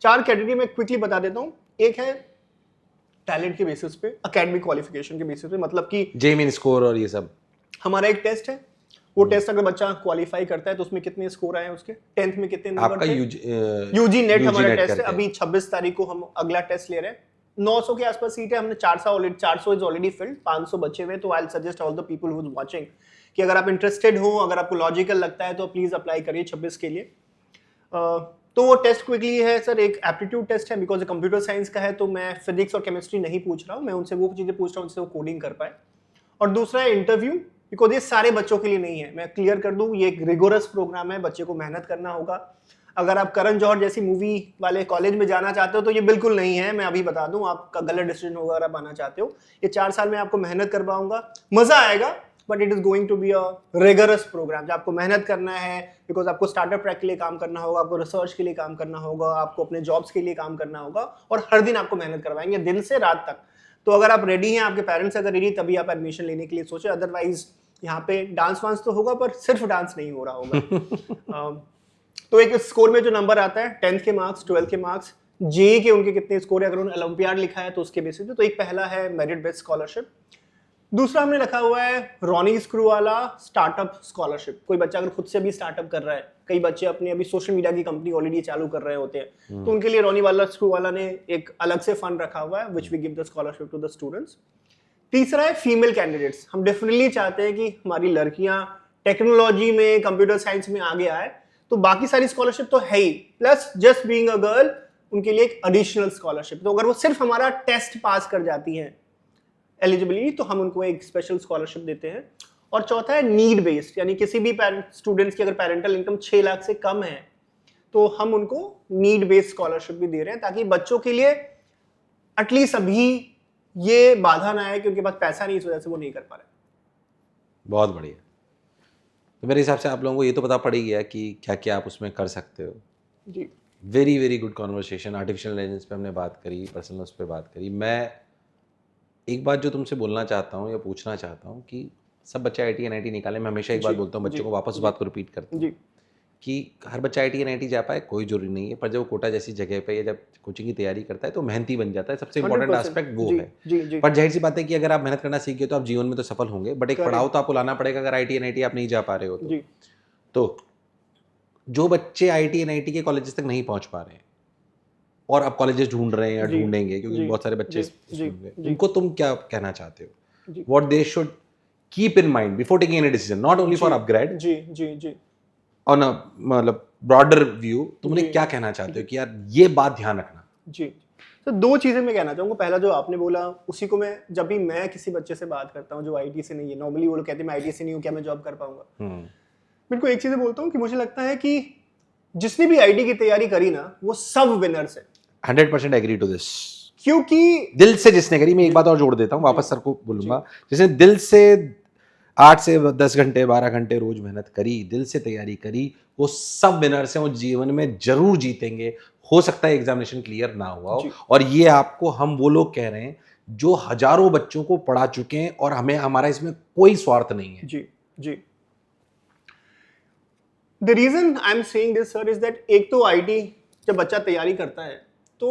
4 कैटेगरी में क्विकली बता देता हूँ। एक है टैलेंट के बेसिस पे, एकेडमिक क्वालिफिकेशन के बेसिस पे, मतलब कि जेईई स्कोर और ये सब। हमारा एक टेस्ट है, वो टेस्ट अगर बच्चा क्वालिफाई करता है तो उसमें कितने स्कोर आए उसके, 10th में कितने नंबर आपका थे। यूजी नेट हमारा टेस्ट है। अभी 26 तारीख को हम अगला टेस्ट ले रहे हैं। 900 के आसपास सीट है, हमने 400 इज ऑलरेडी फिल्ड, 500 बचे हुए। तो I will suggest all the people who is watching कि अगर आप इंटरेस्टेड हो, अगर आपको लॉजिकल लगता है तो प्लीज अप्लाई करिए 26 के लिए। तो वो टेस्ट क्विकली है सर, एक एप्टीट्यूड टेस्ट है, बिकॉज कंप्यूटर साइंस का है तो मैं फिजिक्स और केमिस्ट्री नहीं पूछ रहा हूँ, मैं उनसे वो चीज़ें पूछ रहा हूँ जिससे वो कोडिंग कर पाए। और दूसरा है इंटरव्यू, बिकॉज ये सारे बच्चों के लिए नहीं है, मैं क्लियर कर दूँ, ये एक रिगोरस प्रोग्राम है, बच्चे को मेहनत करना होगा। अगर आप करण जौहर जैसी मूवी वाले कॉलेज में जाना चाहते हो तो ये बिल्कुल नहीं है, मैं अभी बता दूं, आपका गलत डिसीजन होगा अगर आप आना चाहते हो। ये 4 साल में आपको मेहनत करवाऊंगा, मजा आएगा, but it is going to be a rigorous program जहाँ आपको मेहनत करना है, बिकॉज आपको स्टार्टअप ट्रैक के लिए काम करना होगा, आपको रिसर्च के लिए काम करना होगा, आपको अपने जॉब्स के लिए काम करना होगा, और हर दिन आपको मेहनत करवाएंगे दिन से रात तक। तो अगर आप रेडी हैं, आपके पेरेंट्स अगर रेडी, तभी आप एडमिशन लेने के लिए सोचे। अदरवाइज यहाँ पे डांस वांस तो होगा पर सिर्फ डांस नहीं हो रहा होगा। तो एक स्कोर में जो नंबर आता है, 10th के मार्क्स, 12th के मार्क्स, जेईई के उनके कितने स्कोर है, अगर उन्होंने ओलंपियाड लिखा है तो उसके बेसिस पे। तो एक पहला है मेरिट बेस्ड स्कॉलरशिप। दूसरा हमने रखा हुआ है रॉनी स्क्रू वाला स्टार्टअप स्कॉलरशिप। कोई बच्चा अगर खुद से भी स्टार्टअप कर रहा है, कई बच्चे अपनी अभी सोशल मीडिया की कंपनी ऑलरेडी चालू कर रहे होते हैं, तो उनके लिए रॉनी वाला स्क्रू वाला ने एक अलग से फंड रखा हुआ है, which we give the scholarship to the students. तीसरा है फीमेल कैंडिडेट्स। हम डेफिनेटली चाहते हैं कि हमारी लड़कियां टेक्नोलॉजी में, कंप्यूटर साइंस में आगे आए, तो बाकी सारी स्कॉलरशिप तो है ही, plus just being a girl उनके लिए एक एडिशनल स्कॉलरशिप। तो अगर वो सिर्फ हमारा टेस्ट पास कर जाती हैं एलिजिबिलिटी, तो हम उनको एक स्पेशल स्कॉलरशिप देते हैं। और चौथा है नीड बेस्ड, यानी किसी भी स्टूडेंट्स की अगर पेरेंटल इनकम 6 लाख से कम है तो हम उनको नीड बेस्ड स्कॉलरशिप भी दे रहे हैं, ताकि बच्चों के लिए एटलीस्ट अभी ये बाधा ना आए कि उनके पास पैसा नहीं, इस वजह से वो नहीं कर पा रहे। बहुत बढ़िया। तो मेरे हिसाब से आप लोगों को ये तो पता पड़ ही गया कि क्या क्या आप उसमें कर सकते हो। जी, very very good conversation. Artificial intelligence पे हमने बात करी, पर्सनल उस पर बात करी। मैं एक बात जो तुमसे बोलना चाहता हूँ या पूछना चाहता हूँ कि सब बच्चे IIT NIT निकाले। मैं हमेशा एक बात बोलता हूँ बच्चों को, वापस उस बात को रिपीट करता हूँ कि हर बच्चा IIT NIT जा पाए कोई जरूरी नहीं है, पर जब वो कोटा जैसी जगह पे या जब कोचिंग की तैयारी करता है तो मेहनती बन जाता है। सबसे इंपॉर्टेंट एस्पेक्ट वो है। पर जाहिर सी बात है कि अगर आप मेहनत करना सीख गए तो आप जीवन में तो सफल होंगे, बट एक पड़ाव तो आपको लाना पड़ेगा अगर IIT NIT आप नहीं जा पा रहे हो तो जो बच्चे IIT NIT के कॉलेजेस तक नहीं पहुंच पा रहे हैं और अब कॉलेजेस ढूंढ रहे हैं या ढूंढेंगे, क्योंकि बहुत सारे बच्चे उनको तुम क्या कहना चाहते हो? What they should keep in mind before taking any decision, not only for upGrad, जी ऑन अ मतलब ब्रॉडर व्यू, तुम उन्हें क्या कहना चाहते हो कि यार ये बात ध्यान रखना? जी, तो 2 चीजें मैं कहना चाहूँगा। पहला जो आपने बोला उसी को मैं, जब भी मैं किसी बच्चे से बात करता हूँ जो IT से नहीं है, नॉर्मली वो लोग कहते हैं मैं IT से नहीं हूँ, क्या मैं जॉब कर पाऊंगा? मैं इनको एक चीज़ बोलता हूँ कि मुझे लगता है कि जिसने भी IT की तैयारी करी ना, वो सब विनर्स है। 100% एग्री टू दिस। क्योंकि दिल से जिसने करी, मैं एक बात और जोड़ देता हूँ, वापस सर को बोलूंगा, जिसने दिल से 8 से 10 घंटे 12 घंटे रोज मेहनत करी, दिल से तैयारी करी, वो सब विनर्स हैं, वो जीवन में जरूर जीतेंगे। हो सकता है एग्जामिनेशन क्लियर ना हुआ हो, और ये आपको हम वो लोग कह रहे हैं जो हजारों बच्चों को पढ़ा चुके हैं, और हमें हमारा इसमें कोई स्वार्थ नहीं है। जी the reason I am saying this sir is that एक तो IT जब बच्चा तैयारी करता है तो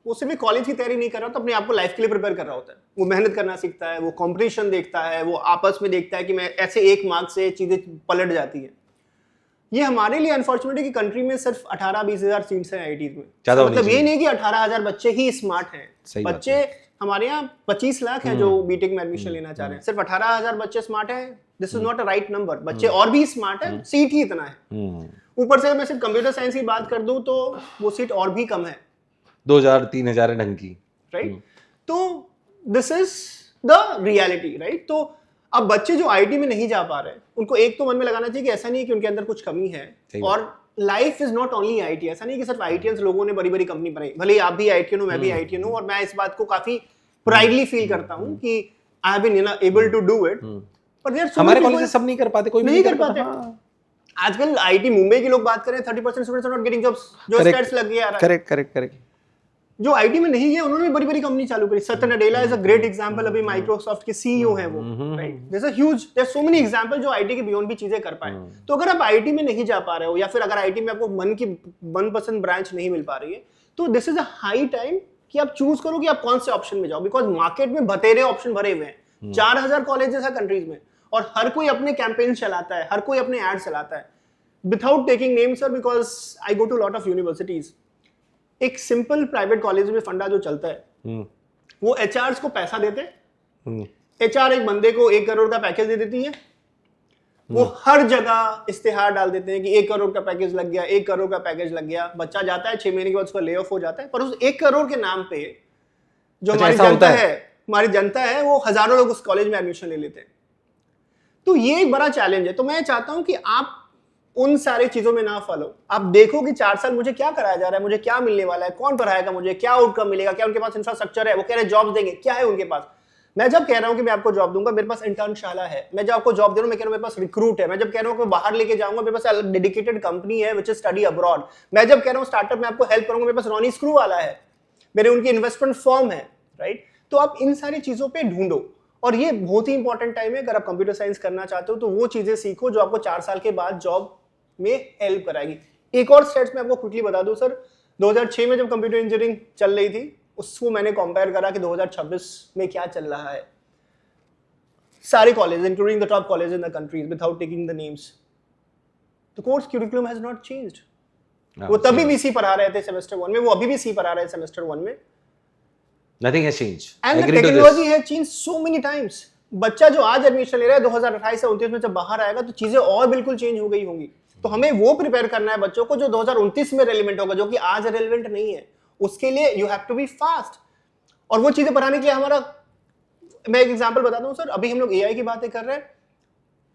वो सिर्फ कॉलेज की तैयारी नहीं कर रहा होता, अपने आप को लाइफ के लिए प्रिपेयर कर रहा होता है। वो मेहनत करना सीखता है, वो कंपटीशन देखता है, वो आपस में देखता है कि मैं ऐसे 1 मार्क से चीजें पलट जाती है। ये हमारे लिए अनफॉर्चुनेटली कि कंट्री में सिर्फ 18-20 हज़ार सीट्स हैं IIT में। मतलब ये नहीं कि 18,000 बच्चे ही स्मार्ट हैं। बच्चे हमारे यहाँ 25 लाख हैं जो बीटेक में एडमिशन लेना चाह रहे हैं, सिर्फ 18,000 बच्चे स्मार्ट हैं। This is not a right number. बच्चे और भी स्मार्ट है, सीट ही इतना है। ऊपर से मैं सिर्फ कंप्यूटर साइंस की बात कर दूं तो वो सीट और भी कम है, 2000-3000 ढंग की, राइट? तो this is the reality, right? तो अब बच्चे जो IIT में नहीं जा पा रहे, उनको एक तो मन में लगाना चाहिए कि ऐसा नहीं है कि उनके अंदर कुछ कमी है, और life is not only IIT। ऐसा नहीं कि सिर्फ IITians लोगों ने बड़ी बड़ी कंपनी बनाई। भले ही आप भी IITian हो, मैं भी IITian हूं, और मैं इस बात को काफी प्राइडली फील करता हूं कि I have been able to do it. पर यार हमारे कॉलेज से सब नहीं कर पाते, कोई नहीं कर पाते। आजकल IIT मुंबई के लोग बात करें, 30% students are not getting jobs, जो स्टैट्स लग गया आ रहा है। करेक्ट। जो आईटी में नहीं गए उन्होंने भी बड़ी बड़ी कंपनी चालू करी। Satya Nadella is a great example, अभी माइक्रोसॉफ्ट के सीईओ हैं वो, right. There is a huge, there so many example जो आईटी के बियॉन्ड भी चीजें कर पाए। तो अगर आप आईटी में नहीं जा पा रहे हो, या फिर अगर आईटी में आपको मनपसंद ब्रांच नहीं मिल पा रही है, तो this is a high time कि आप चूज करो कि आप कौन से ऑप्शन में जाओ, बिकॉज मार्केट में बतेरे ऑप्शन भरे हुए हैं। 4000 कॉलेजेस है कंट्रीज में, और हर कोई अपने कैंपेन चलाता है, हर कोई अपने एड चलाता है। Without taking name sir, because I go to lot of universities, एक सिंपल प्राइवेट कॉलेज में फंडा जो चलता है, वो एचआरस को पैसा देते हैं। एचआर एक बंदे को 1 करोड़ का पैकेज दे देती है, वो हर जगह इश्तिहार डाल देते हैं कि 1 करोड़ का पैकेज लग गया, 1 करोड़ का पैकेज लग गया। बच्चा जाता है, 6 महीने के बाद उसका ले ऑफ हो जाता है, पर उस 1 करोड़ के नाम पे जो हमारी जनता है वो हजारों लोग उस कॉलेज में एडमिशन ले लेते हैं। तो ये एक बड़ा चैलेंज है। तो मैं चाहता हूं कि आप उन सारी चीजों में ना फॉलो, आप देखो कि 4 साल मुझे क्या कराया जा रहा है, मुझे क्या मिलने वाला है, कौन पढ़ाएगा मुझे, क्या आउटकम मिलेगा, क्या उनके पास इंफ्रास्ट्रक्चर है, वो कह रहे जॉब देंगे, क्या है उनके पास। मैं जब कह रहा हूं कि मैं आपको जॉब दूंगा, मेरे पास इंटर्नशाला है। मैं जब आपको जॉब दे रहा हूं, मैं कह रहा हूं मेरे पास रिक्रूट है। मैं जब कह रहा हूं कि बाहर लेके जाऊंगा, मेरे पास डेडिकेटेड कंपनी है विच इज स्टडी अब्रॉड। मैं जब कह रहा हूं स्टार्टअप में आपको हेल्प करूंगा, मेरे पास रॉनी स्क्रू वाला है, मेरे उनकी इन्वेस्टमेंट फॉर्म है, राइट। तो आप इन सारी चीजों पे ढूंढो, और ये बहुत ही इंपॉर्टेंट टाइम है। अगर आप कंप्यूटर साइंस करना चाहते हो तो वो चीजें सीखो जो आपको 4 साल के बाद जॉब में हेल्प कराएगी। एक और स्टेट्स में आपको क्विकली बता दूं सर, 2006 में जब कंप्यूटर इंजीनियरिंग चल रही थी, उसको मैंने कंपेयर करा कि 2026 में क्या चल रहा है। सारे college including the top college in the countries, without taking the names, the course curriculum has not changed. वो तभी भी सी पढ़ा रहे थे सेमेस्टर 1 में, वो अभी भी सी पढ़ा रहे हैं सेमेस्टर 1 में। Nothing has changed. And the technology has changed so many times. बच्चा जो आज एडमिशन ले रहा है 2028 से 29 में जब बाहर आएगा तो चीजें और बिल्कुल चेंज हो गई होंगी। तो हमें वो प्रिपेयर करना है बच्चों को जो 2029 में रेलिवेंट होगा, जो कि आज रेलिवेंट नहीं है। उसके लिए you have to be fast, और वो चीजें पढ़ाने के लिए हमारा, मैं एक एग्जांपल बताता हूँ सर। अभी हम लोग एआई की बातें कर रहे हैं,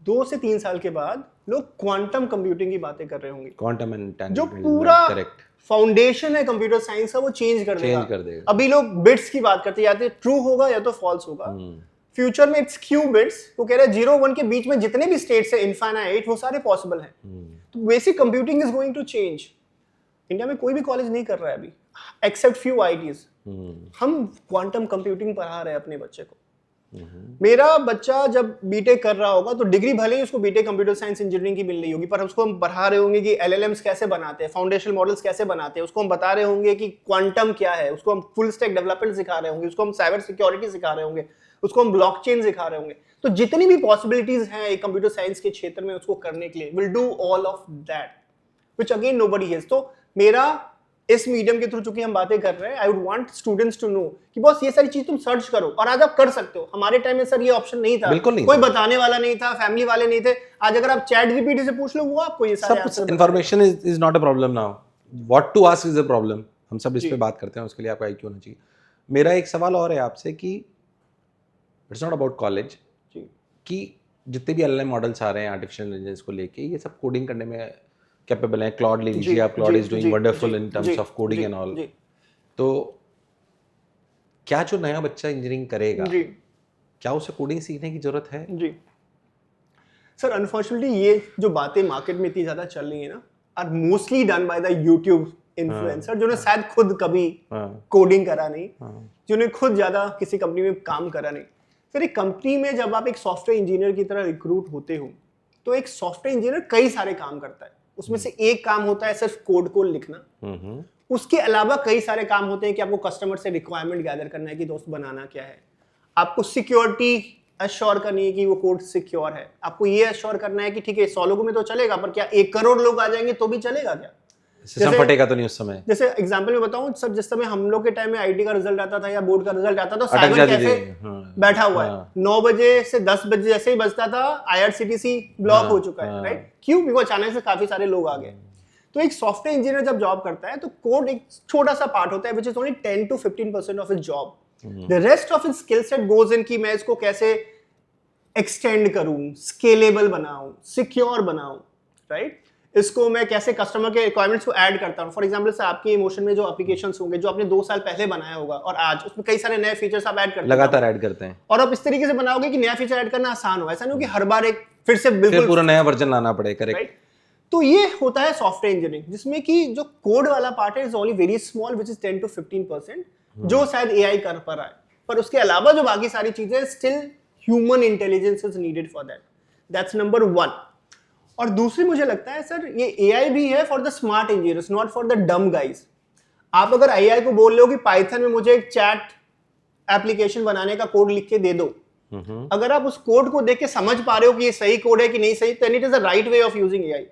2 से 3 साल के बाद लोग क्वांटम कंप्यूटिंग की बातें कर रहे होंगे। क्वांटम एंड जो पूरा फाउंडेशन है कंप्यूटर साइंस का, वो चेंज कर देगा। अभी लोग बिट्स की बात करते हैं, ट्रू होगा या तो फॉल्स होगा। फ्यूचर में इट्स क्यू बिट्स, वो कह रहे हैं 0 1 के बीच में जितने भी स्टेट्स है इनफाइनाइट, वो सारे पॉसिबल हैं। तो basic computing is going to change. India में कोई भी कॉलेज नहीं कर रहा है अभी, एक्सेप्ट फ्यू आईटीज। हम क्वांटम कंप्यूटिंग पढ़ा रहे हैं अपने बच्चे को। मेरा बच्चा जब बीटेक कर रहा होगा तो डिग्री भले ही उसको बीटेक कंप्यूटर साइंस इंजीनियरिंग की मिल रही होगी, पर उसको हम पढ़ा रहे होंगे कि एलएलएम्स कैसे बनाते हैं, फाउंडेशनल मॉडल्स कैसे बनाते हैं, उसको हम बता रहे होंगे कि क्वांटम क्या है, उसको हम फुल स्टैक डेवलपमेंट सिखा रहे होंगे, उसको हम साइबर सिक्योरिटी सिखा रहे होंगे, उसको हम ब्लॉकचेन सिखा रहे होंगे। तो जितनी भी पॉसिबिलिटीज हैं एक कंप्यूटर साइंस के क्षेत्र में उसको करने के लिए, will do all of that which again nobody has. तो मेरा इस मीडियम के थ्रू चूंकि हम बातें कर रहे हैं, I would want students to know कि बॉस ये सारी चीज तुम सर्च करो, और आज आप कर सकते हो। हमारे टाइम में सर ये ऑप्शन नहीं था, बिल्कुल नहीं कोई था। बताने वाला नहीं था, फैमिली वाले नहीं थे। आज अगर आप चैट जीपीटी से पूछ लो, वो आपको ये सारे सब information is not a problem now, what to ask is a problem. हम सब इस पे बात करते हैं, उसके लिए आपका आईक्यू होना चाहिए। मेरा एक सवाल और है आपसे कि इट्स नॉट अबाउट कॉलेज, कि जितने भी एलएलएम मॉडल्स आ रहे हैं आर्टिफिशियल इंटेलिजेंस को लेके, ये सब कोडिंग करने में कैपेबल है। क्लॉड ले लीजिए आप, Claude is doing wonderful in terms of coding and all. तो क्या जो नया बच्चा इंजीनियरिंग करेगा, क्या उसे कोडिंग सीखने की जरूरत है? जी सर, अनफॉर्चुनेटली ये जो बातें मार्केट में इतनी ज्यादा चल रही है ना, are mostly done by the YouTube influencer, जिन्होंने शायद खुद कभी कोडिंग करा नहीं, जिन्होंने खुद ज्यादा किसी कंपनी में काम करा नहीं। सर, एक कंपनी में जब आप एक सॉफ्टवेयर इंजीनियर की तरह रिक्रूट होते हो, तो एक सॉफ्टवेयर इंजीनियर कई सारे काम करता है। उसमें से एक काम होता है सिर्फ कोड को लिखना, उसके अलावा कई सारे काम होते हैं कि आपको कस्टमर से रिक्वायरमेंट गैदर करना है कि दोस्त बनाना क्या है, आपको सिक्योरिटी अश्योर करनी है कि वो कोड सिक्योर है, आपको ये अश्योर करना है कि ठीक है 100 लोगों में तो चलेगा, पर क्या 1 करोड़ लोग आ जाएंगे तो भी चलेगा क्या? सिस्टम फटेगा तो नहीं उस समय। जैसे एग्जांपल में बताऊं सर, जिस समय हम लोग के टाइम में आईटी का रिजल्ट आता था या बोर्ड का रिजल्ट आता था, साइबर कैफे बैठा हुआ है, 9 बजे से 10 बजे जैसे ही बजता था आईआरसीटीसी ब्लॉक हो चुका है, राइट? क्यों? बिकॉज अचानक से काफी सारे लोग आ गए। तो एक सॉफ्टवेयर इंजीनियर जब जॉब करता है तो कोड एक छोटा सा पार्ट होता है which is only 10 to 15% of his job. The rest of his skill set goes in कि मैं इसको कैसे एक्सटेंड करूं, स्केलेबल बनाऊं, सिक्योर बनाऊं, राइट? इसको मैं कैसे कस्टमर के रिक्वायरमेंट्स को ऐड करता हूं। फॉर एग्जांपल से आपके इमोशन में जो एप्लीकेशंस होंगे जो आपने 2 साल पहले बनाया होगा और आज उसमें कई सारे नए फीचर्स आप ऐड करते हैं, लगातार ऐड करते हैं, और आप इस तरीके से बनाओगे कि नया फीचर ऐड करना आसान हो। ऐसा नहीं हो कि हर बार एक फिर से बिल्कुल पूरा नया वर्जन लाना पड़े। करेक्ट। तो ये होता है सॉफ्टवेयर इंजीनियरिंग, जिसमें कि जो कोड वाला पार्ट है is only very small, which is 10 to 15%, जो शायद एआई कर पा रहा है, पर उसके अलावा जो बाकी सारी चीजें, still human intelligence is needed for that. That's number 1। और दूसरी मुझे लगता है सर, ये एआई भी है for the smart engineers, not for the डम गाइज। आप अगर एआई को बोल रहे हो कि पाइथन में मुझे एक चैट एप्लीकेशन बनाने का कोड लिख के दे दो, अगर आप उस कोड को देख के समझ पा रहे हो कि ये सही कोड है कि नहीं सही, then it is the right way of using AI.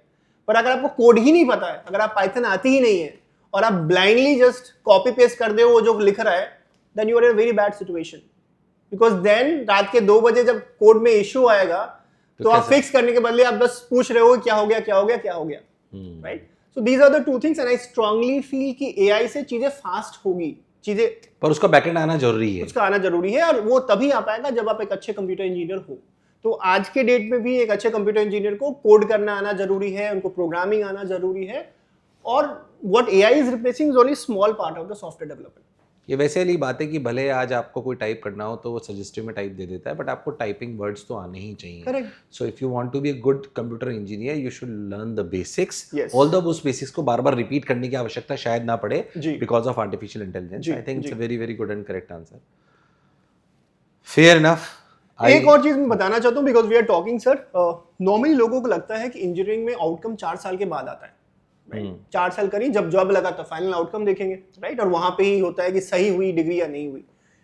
पर अगर आपको कोड ही नहीं पता है, अगर आप पाइथन आती ही नहीं है और आप ब्लाइंडली जस्ट कॉपी पेस्ट कर दे वो जो लिख रहा है, then you are in very bad situation. Because then रात के 2 बजे जब कोड में इश्यू आएगा तो आप फिक्स करने के बदले आप बस पूछ रहे हो क्या हो गया क्या हो गया क्या हो गया, right? So these are the 2 things and I strongly feel कि एआई से चीजें फास्ट होगी, चीजें, पर उसका बैकएंड आना जरूरी है, उसका आना जरूरी है, और वो तभी आ पाएगा जब आप एक अच्छे कंप्यूटर इंजीनियर हो। तो आज के डेट में भी एक अच्छे कंप्यूटर इंजीनियर को कोड करना आना जरूरी है, उनको प्रोग्रामिंग आना जरूरी है, और what AI is replacing is only small part of the software development. ये वैसे वाली बात है कि भले आज आपको कोई टाइप करना हो तो वो सजेस्टिव में टाइप दे देता है, बट आपको टाइपिंग वर्ड्स तो आने ही चाहिए। Correct. So if you want to be a good computer engineer you should learn the basics, Yes. Although उस बेसिक्स को बार बार रिपीट करने की आवश्यकता शायद ना पड़े because of artificial intelligence. I think it's a very very good and correct answer. Fair enough. एक और चीज मैं बताना चाहता हूँ, because we are talking sir, normally लोगों को लगता है कि इंजीनियरिंग में आउटकम 4 साल के बाद आता है, राइट? 4 साल करी, जब जॉब लगा तो फाइनल आउटकम देखेंगे, राइट? और वहां पे ही होता है कि सही हुई डिग्री या नहीं हुई।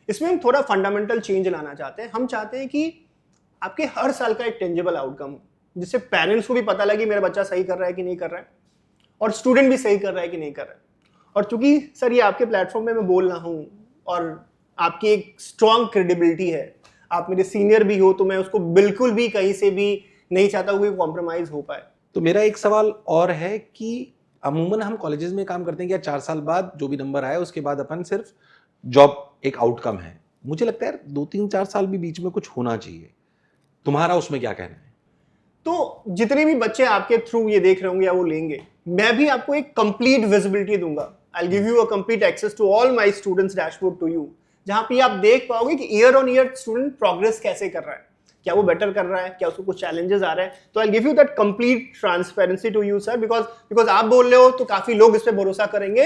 इसमें हम थोड़ा फंडामेंटल चेंज लाना चाहते हैं। हम चाहते हैं कि आपके हर साल का एक टेंजिबल आउटकम हो, जिससे पेरेंट्स को भी पता लगे मेरा बच्चा सही कर रहा है कि नहीं कर रहा है, और स्टूडेंट भी सही कर रहा है कि नहीं कर रहा है। और चूंकि सर ये आपके प्लेटफॉर्म में मैं बोल रहा हूँ और आपकी एक स्ट्रॉन्ग क्रेडिबिलिटी है, आप मेरे सीनियर भी हो, तो मैं उसको बिल्कुल भी कहीं से भी नहीं चाहता हूँ कि कॉम्प्रोमाइज हो पाए। तो मेरा एक सवाल और है कि अमूमन हम कॉलेजेस में काम करते हैं कि 4 साल बाद जो भी नंबर आए उसके बाद अपन सिर्फ जॉब एक आउटकम है। मुझे लगता है 2-3-4 साल भी बीच में कुछ होना चाहिए। तुम्हारा उसमें क्या कहना है? तो जितने भी बच्चे आपके थ्रू ये देख रहे होंगे या वो लेंगे, मैं भी आपको एक कंप्लीट विजिबिलिटी दूंगा। I give you a complete access to all my students dashboard to you, जहां पे आप देख पाओगे कि year on year student progress कैसे कर रहा है, क्या वो बेटर कर रहा है, क्या उसको कुछ चैलेंजेस आ रहे हैं। तो I give you that complete transparency to you sir, because आप बोल रहे हो तो काफी लोग इस पे भरोसा करेंगे,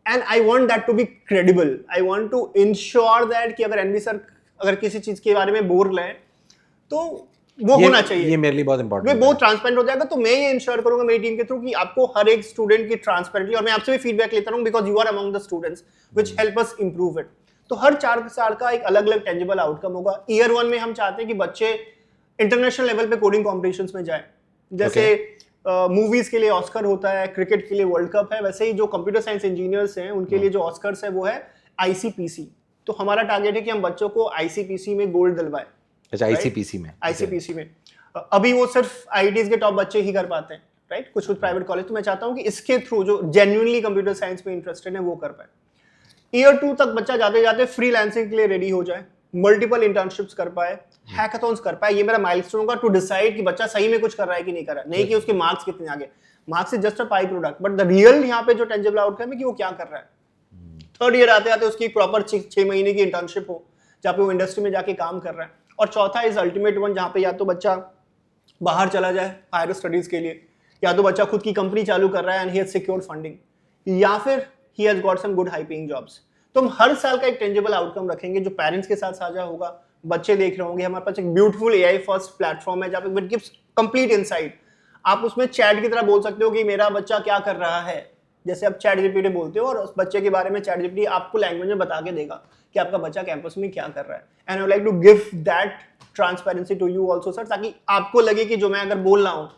and I want that to be credible. I want to ensure that कि अगर एनवी सर अगर किसी चीज के बारे में बोल रहे हैं तो वो होना चाहिए। ये मेरे लिए बहुत इंपॉर्टेंट है, बहुत ट्रांसपेरेंट हो जाएगा। तो मैं ये इंश्योर करूंगा मेरी टीम के थ्रू कि आपको हर एक स्टूडेंट की ट्रांसपेरेंटली, और मैं आपसे भी फीडबैक लेता रहूं because you are among the students which help us improve it. तो हर 4 साल का एक अलग अलग टेंजिबल आउटकम होगा। ईयर 1 में हम चाहते हैं कि बच्चे इंटरनेशनल लेवल पे कोडिंग कॉम्पिटिशंस में जाए, जैसे मूवीज के लिए ऑस्कर होता है, क्रिकेट के लिए वर्ल्ड कप है, वैसे ही जो कंप्यूटर साइंस इंजीनियर्स हैं उनके लिए जो ऑस्कर्स है वो है आईसीपीसी। तो हमारा टारगेट है कि हम बच्चों को आईसीपीसी में गोल्ड दिलवाएं। अच्छा, आईसीपीसी में? आईसीपीसी में अभी वो सिर्फ आईआईटीज के टॉप बच्चे ही कर पाते हैं, राइट? कुछ प्राइवेट कॉलेज। तो मैं चाहता हूँ कि इसके थ्रू जो जेन्युइनली कंप्यूटर साइंस में इंटरेस्टेड है वो कर पाए। ईयर 2 तक बच्चा जाते जाते फ्रीलांसिंग के लिए रेडी हो जाए, मल्टीपल इंटर्नशिप्स कर पाए, हैकाथॉन्स कर पाए। ये मेरा माइलस्टोन होगा टू डिसाइड कि बच्चा सही में कुछ कर रहा है कि नहीं कर रहा है, नहीं कि उसके मार्क्स कितने आगे। Marks is just a by product, but the real यहाँ पे जो टेंजिबल आउटकम है कि वो क्या कर रहा है। 3rd ईयर आते आते उसकी प्रॉपर 6 महीने की इंटर्नशिप हो जहाँ पे वो इंडस्ट्री में जाके काम कर रहा है। और चौथा इज अल्टीमेट वन, जहाँ पे या तो बच्चा बाहर चला जाए हायर स्टडीज के लिए, या तो बच्चा खुद की कंपनी चालू कर रहा है and he has secured funding, या फिर he has got some good high paying jobs. तो हम हर साल का एक टेंजिबल आउटकम रखेंगे जो पेरेंट्स के साथ साझा होगा, बच्चे देख रहे होंगे। हमारे पास एक ब्यूटीफुल एआई फर्स्ट प्लेटफॉर्म है जहाँ पे इट गिव्स कंप्लीट इनसाइट। आप उसमें चैट की तरह बोल सकते हो कि मेरा बच्चा क्या कर रहा है, जैसे आप चैट जीपीटी बोलते हो, और उस बच्चे के बारे में चैट जीपीटी आपको लैंग्वेज में बता के देगा कि आपका बच्चा कैंपस में क्या कर रहा है। And I would like to give that transparency to you also sir, ताकि आपको लगे कि जो मैं अगर बोल रहा हूँ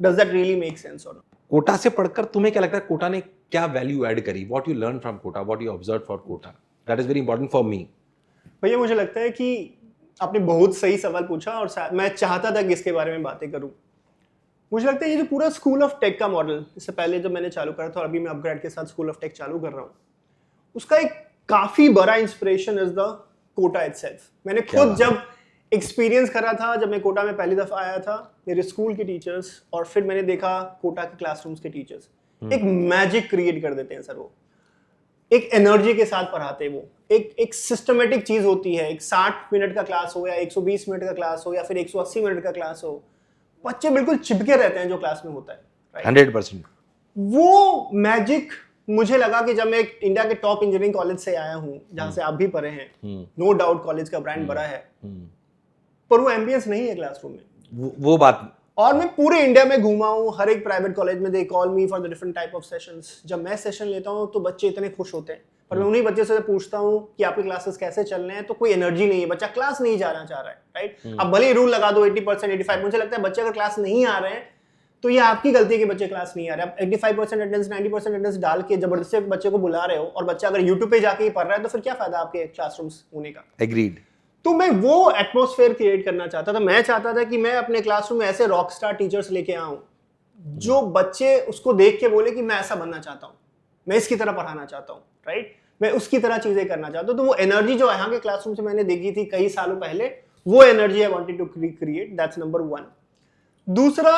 does that really make sense और नॉट। कोटा से पढ़कर तुम्हें क्या लगता है कोटा ने क्या वैल्यू ऐड करी? What you learn from Kota, what you observe for Kota? That is very important for me. भैया मुझे लगता है कि आपने बहुत सही सवाल पूछा और मैं चाहता था कि इसके बारे में बातें करूं। मुझे लगता है ये जो पूरा स्कूल ऑफ टेक का मॉडल, इससे पहले जब मैंने चालू करा था और अभी मैं अपग्रेड के साथ स्कूल ऑफ टेक चालू कर रहा हूँ, उसका एक काफी बड़ा inspiration is the Kota itself. मैंने खुद जब एक्सपीरियंस करा था, जब मैं कोटा में पहली दफा आया था, मेरे स्कूल के टीचर्स और फिर मैंने देखा कोटा के क्लासरूम्स के टीचर्स एक मैजिक क्रिएट कर देते हैं सर। वो एक एनर्जी के साथ पढ़ाते हैं, वो एक सिस्टमेटिक चीज होती है। एक 60 मिनट का क्लास हो या 120 मिनट का क्लास हो या फिर 180 मिनट का क्लास हो, बच्चे बिल्कुल चिपके रहते हैं जो क्लास में होता है, 100%। वो मैजिक मुझे लगा कि जब मैं एक इंडिया के टॉप इंजीनियरिंग कॉलेज से आया हूँ, जहाँ से आप भी पढ़े हैं, नो डाउट कॉलेज का ब्रांड बड़ा है, पर वो एम्बियंस नहीं है क्लासरूम में। वो बात। और मैं पूरे इंडिया में घूमा हूँ, हर एक प्राइवेट कॉलेज में they call me for the different type of sessions. जब मैं सेशन लेता हूँ तो बच्चे इतने खुश होते हैं, पर मैं उन्हीं बच्चे से पूछता हूँ कि आपके क्लासेस कैसे चल रहे हैं, तो कोई एनर्जी नहीं है, बच्चा क्लास नहीं जाना चाह रहा है, राइट। अब भले ही रूल लगा दो 80%, 85%, मुझे लगता है बच्चे अगर क्लास नहीं आ रहे हैं तो ये आपकी गलती है कि बच्चे क्लास नहीं आ रहे। आप 85% अटेंडेंस, 90% अटेंडेंस डाल के जबरदस्ती बच्चे को बुला रहे हो, और बच्चा अगर यूट्यूब पे जाके ही पढ़ रहा है तो फिर क्या फायदा आपके क्लासरूम्स होने का। एग्रीड। तो मैं वो एटमॉस्फेयर क्रिएट करना चाहता था। मैं चाहता था कि मैं अपने क्लासरूम में ऐसे रॉक स्टार टीचर्स लेके आऊं जो बच्चे उसको देख के बोले कि मैं ऐसा बनना चाहता हूं, मैं इसकी तरह पढ़ाना चाहता हूं, राइट, मैं उसकी तरह चीजें करना चाहता हूं। तो वो एनर्जी जो यहाँ के क्लासरूम से मैंने देखी थी कई सालों पहले, वो energy I wanted to create. That's number 1। दूसरा,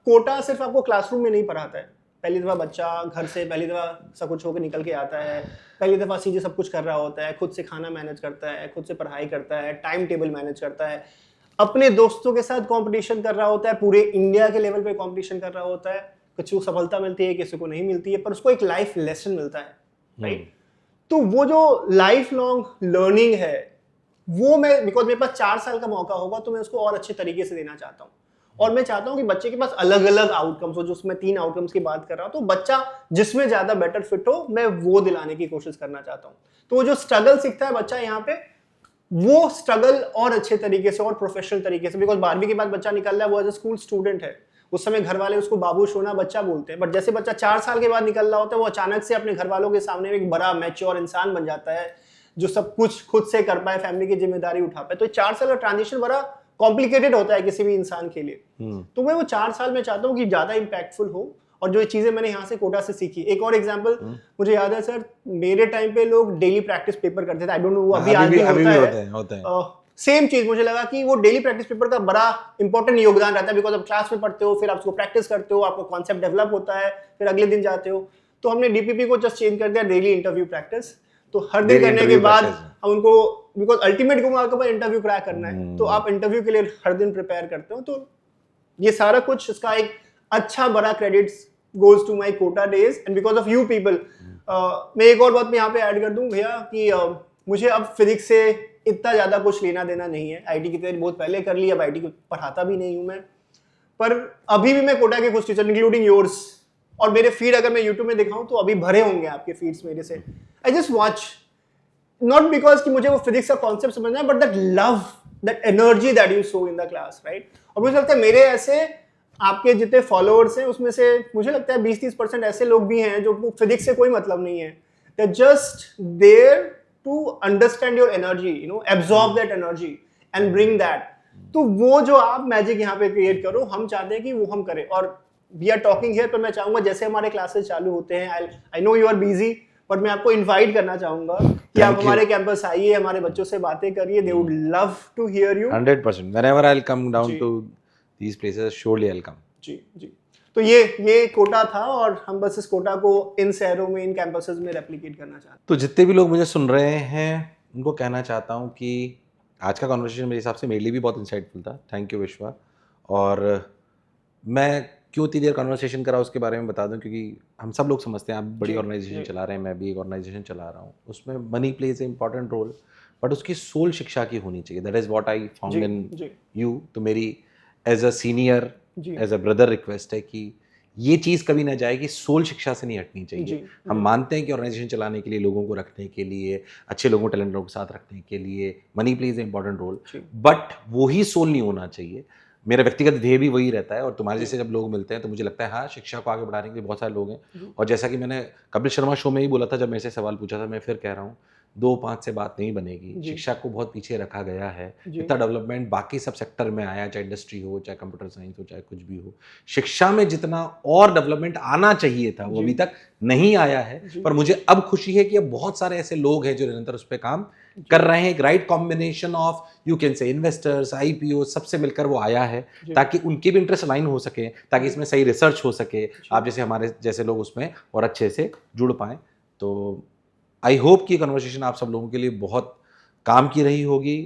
कोटा सिर्फ आपको क्लासरूम में नहीं पढ़ाता है। पहली दफा बच्चा घर से पहली दफा सब कुछ होकर निकल के आता है, पहली दफा सीधे सब कुछ कर रहा होता है, खुद से खाना मैनेज करता है, खुद से पढ़ाई करता है, टाइम टेबल मैनेज करता है, अपने दोस्तों के साथ कंपटीशन कर रहा होता है, पूरे इंडिया के लेवल पे कंपटीशन कर रहा होता है। किसी को सफलता मिलती है, किसी को नहीं मिलती है, पर उसको एक लाइफ लेसन मिलता है, राइट। तो वो जो लाइफ लॉन्ग लर्निंग है वो मैं, बिकॉज मेरे पास 4 साल का मौका होगा तो मैं उसको और अच्छे तरीके से देना चाहता हूँ। और मैं चाहता हूं कि बच्चे के पास अलग अलग आउटकम्स हो, जो उसमें 3 आउटकम्स की बात कर रहा हूं, तो बच्चा जिसमें ज्यादा बेटर फिट हो मैं वो दिलाने की कोशिश करना चाहता हूं। तो वो जो स्ट्रगल सीखता है बच्चा यहाँ पे, वो स्ट्रगल और अच्छे तरीके से और प्रोफेशनल तरीके से, बिकॉज 12वीं के बाद बच्चा निकल रहा है, वो एज ए स्कूल स्टूडेंट है, उस समय घर वाले उसको बाबू सोना बच्चा बोलते हैं, बट जैसे बच्चा 4 साल के बाद निकल रहा होता है, वो अचानक से अपने घर वालों के सामने एक बड़ा मैच्योर इंसान बन जाता है, जो सब कुछ खुद से कर पाए, फैमिली की जिम्मेदारी उठा पाए। तो 4 साल का ट्रांजिशन बड़ा कॉम्प्लिकेटेड होता है किसी भी इंसान के लिए। तो मैं वो 4 साल में चाहता हूँ कि ज्यादा इंपैक्टफुल हो, और जो चीजें मैंने यहाँ से कोटा से सीखी। एक और एग्जांपल मुझे याद है सर, मेरे टाइम पे लोग डेली प्रैक्टिस पेपर करते थे, आई डोंट नो अभी आज भी होता है। सेम चीज मुझे लगा कि वो डेली प्रैक्टिस पेपर का बड़ा इंपॉर्टेंट योगदान रहता है, बिकॉज आप क्लास में पढ़ते हो, फिर आप उसको प्रैक्टिस करते हो, आपको कॉन्सेप्ट डेवलप होता है, फिर अगले दिन जाते हो। तो हमने डीपीपी को जस्ट चेंज कर दिया डेली इंटरव्यू प्रैक्टिस। तो हर दिन करने के बाद हम उनको, बिकॉज अल्टीमेट गोल आपके पास इंटरव्यू क्रैक करना है, तो आप इंटरव्यू के लिए हर दिन प्रिपेयर करते हो। तो ये सारा कुछ, इसका एक अच्छा बड़ा credits goes to my Kota days and because of you people. मैं एक और बात मैं यहाँ पे ऐड कर दूं भैया कि मुझे अब फिजिक्स से इतना ज्यादा कुछ लेना देना नहीं है। आईटी की तैयारी बहुत पहले कर ली, अब आईटी को पढ़ाता भी नहीं हूं मैं, पर अभी भी मैं कोटा के कुछ टीचर इंक्लूडिंग योर्स, और मेरे फीड अगर मैं यूट्यूब में दिखाऊं तो अभी भरे होंगे आपके फीड्स मेरे से। I just watch, not because कि मुझे वो फिजिक्स का कॉन्सेप्ट समझना है, but that love, that energy that you show in the class, right. और मुझे लगता है मेरे ऐसे आपके जितने फॉलोअर्स हैं उसमें से मुझे लगता है 20-30% ऐसे लोग भी हैं जो फिजिक्स से कोई मतलब नहीं है, they just there to understand your energy, you know, absorb that energy and bring that. तो वो जो आप मैजिक यहाँ पे क्रिएट करो, हम चाहते हैं कि वो हम करें। और वी आर टॉकिंग हियर, तो मैं चाहूंगा जैसे हमारे क्लासेस चालू होते हैं, I know you are busy, but मैं आपको इनवाइट करना चाहूंगा कि आप हमारे कैंपस आइए, हमारे बच्चों से बातें करिए, they would love to hear you. 100%, whenever I'll come down to these places, surely I'll come. जी जी। तो ये कोटा था, और हम बस इस कोटा को इन शहरों में, इन कैंपसेस में रेप्लिकेट करना चाहते हैं। तो जितने भी लोग मुझे सुन रहे हैं उनको कहना चाहता हूँ कि आज का कन्वर्सेशन मेरे हिसाब से मेरे लिए भी बहुत इंसाइटफुल था। थैंक यू विश्वा। और मैं क्यों इतनी देर कन्वर्सेशन करा उसके बारे में बता दूं, क्योंकि हम सब लोग समझते हैं आप बड़ी ऑर्गेनाइजेशन चला रहे हैं, मैं भी एक ऑर्गेनाइजेशन चला रहा हूँ, उसमें money plays a important role, but उसकी सोल शिक्षा की होनी चाहिए। That is what I found in you. तो मेरी as a senior, as a brother request है कि ये चीज़ कभी ना जाए कि सोल शिक्षा से नहीं हटनी चाहिए। हम मानते हैं कि ऑर्गेनाइजेशन चलाने के लिए, लोगों को रखने के लिए, अच्छे लोगों, टैलेंट लोगों के साथ रखने के लिए money plays a important role, but वही सोल नहीं होना चाहिए। मेरा व्यक्तिगत ध्येय भी वही रहता है, और तुम्हारे जैसे जब लोग मिलते हैं तो मुझे लगता है हाँ, शिक्षा को आगे बढ़ाने के लिए बहुत सारे लोग हैं। और जैसा कि मैंने कपिल शर्मा शो में ही बोला था, जब मेरे से सवाल पूछा था, मैं फिर कह रहा हूँ, 2-5 से बात नहीं बनेगी। शिक्षा को बहुत पीछे रखा गया है। इतना डेवलपमेंट बाकी सब सेक्टर में आया, चाहे इंडस्ट्री हो, चाहे कंप्यूटर साइंस हो, चाहे कुछ भी हो, शिक्षा में जितना और डेवलपमेंट आना चाहिए था वो अभी तक नहीं आया है। पर मुझे अब खुशी है कि अब बहुत सारे ऐसे लोग हैं जो निरंतर उस पर काम कर रहे हैं। एक right combination of, you can say, investors, IPO, सबसे मिलकर वो आया है, ताकि उनके भी इंटरेस्ट अलाइन हो सके, ताकि इसमें सही रिसर्च हो सके, आप जैसे हमारे जैसे लोग उसमें और अच्छे से जुड़ पाएँ। तो आई होप कि कन्वर्सेशन आप सब लोगों के लिए बहुत काम की रही होगी।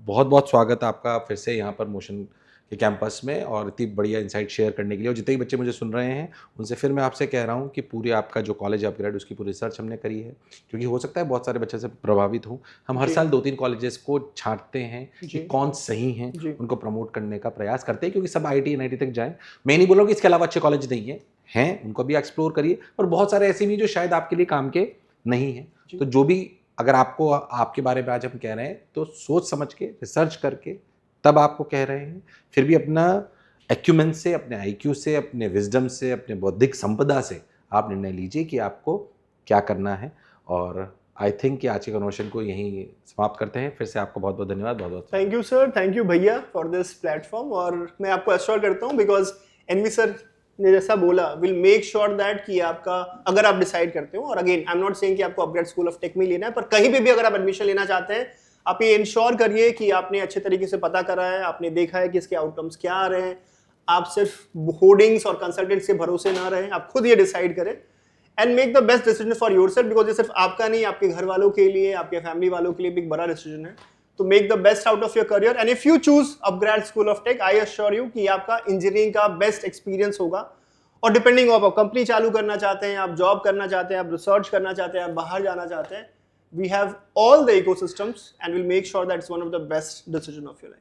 बहुत बहुत स्वागत आपका फिर से यहाँ पर मोशन कि कैंपस में, और इतनी बढ़िया इंसाइट शेयर करने के लिए। और जितने भी बच्चे मुझे सुन रहे हैं उनसे फिर मैं आपसे कह रहा हूँ कि पूरी आपका जो कॉलेज अपग्रेड उसकी पूरी रिसर्च हमने करी है, क्योंकि हो सकता है बहुत सारे बच्चे से प्रभावित हों। हम हर साल 2-3 कॉलेजेस को छांटते हैं कि कौन सही हैं, उनको प्रमोट करने का प्रयास करते हैं, क्योंकि सब IIT NIT तक जाएँ। मैं नहीं बोल रहा हूँ कि इसके अलावा अच्छे कॉलेज नहीं हैं, उनको भी एक्सप्लोर करिए, और बहुत सारे ऐसे नहीं जो शायद आपके लिए काम के नहीं हैं। तो जो भी अगर आपको आपके बारे में आज हम कह रहे हैं तो सोच समझ के, रिसर्च करके तब आपको कह रहे हैं। फिर भी अपना एक्यूमेंट से, अपने IQ से, अपने विजडम से, अपने बौद्धिक संपदा से आप निर्णय लीजिए कि आपको क्या करना है। और आई थिंक कि आज के कन्वर्सेशन को यहीं समाप्त करते हैं। फिर से आपको बहुत बहुत धन्यवाद। बहुत बहुत thank you sir, thank you भैया फॉर दिस प्लेटफॉर्म। और मैं आपको एश्योर करता हूँ, बिकॉज एनवी सर ने जैसा बोला, विल मेक श्योर दैट कि आपका, अगर आप डिसाइड करते हो, और again I am not saying कि आपको अपग्रेड स्कूल ऑफ टेक में लेना है, पर कहीं पे भी अगर आप एडमिशन लेना चाहते हैं, आप ये इंश्योर करिए कि आपने अच्छे तरीके से पता करा है, आपने देखा है कि इसके आउटकम्स क्या आ रहे हैं। आप सिर्फ होर्डिंग्स और कंसल्टेंट्स के भरोसे ना रहें, आप खुद ये डिसाइड करें and make the best decision for yourself, because ये सिर्फ आपका नहीं, आपके घर वालों के लिए, आपके फैमिली वालों के लिए भी एक बड़ा डिसीजन है। तो make the best out of your career, and if you choose upgrade school of tech, I assure you कि आपका इंजीनियरिंग का बेस्ट एक्सपीरियंस होगा। और डिपेंडिंग ऑफ आप कंपनी चालू करना चाहते हैं, आप जॉब करना चाहते हैं, आप रिसर्च करना चाहते हैं, आप बाहर जाना चाहते हैं, we have all the ecosystems and we'll make sure that it's one of the best decision of your life.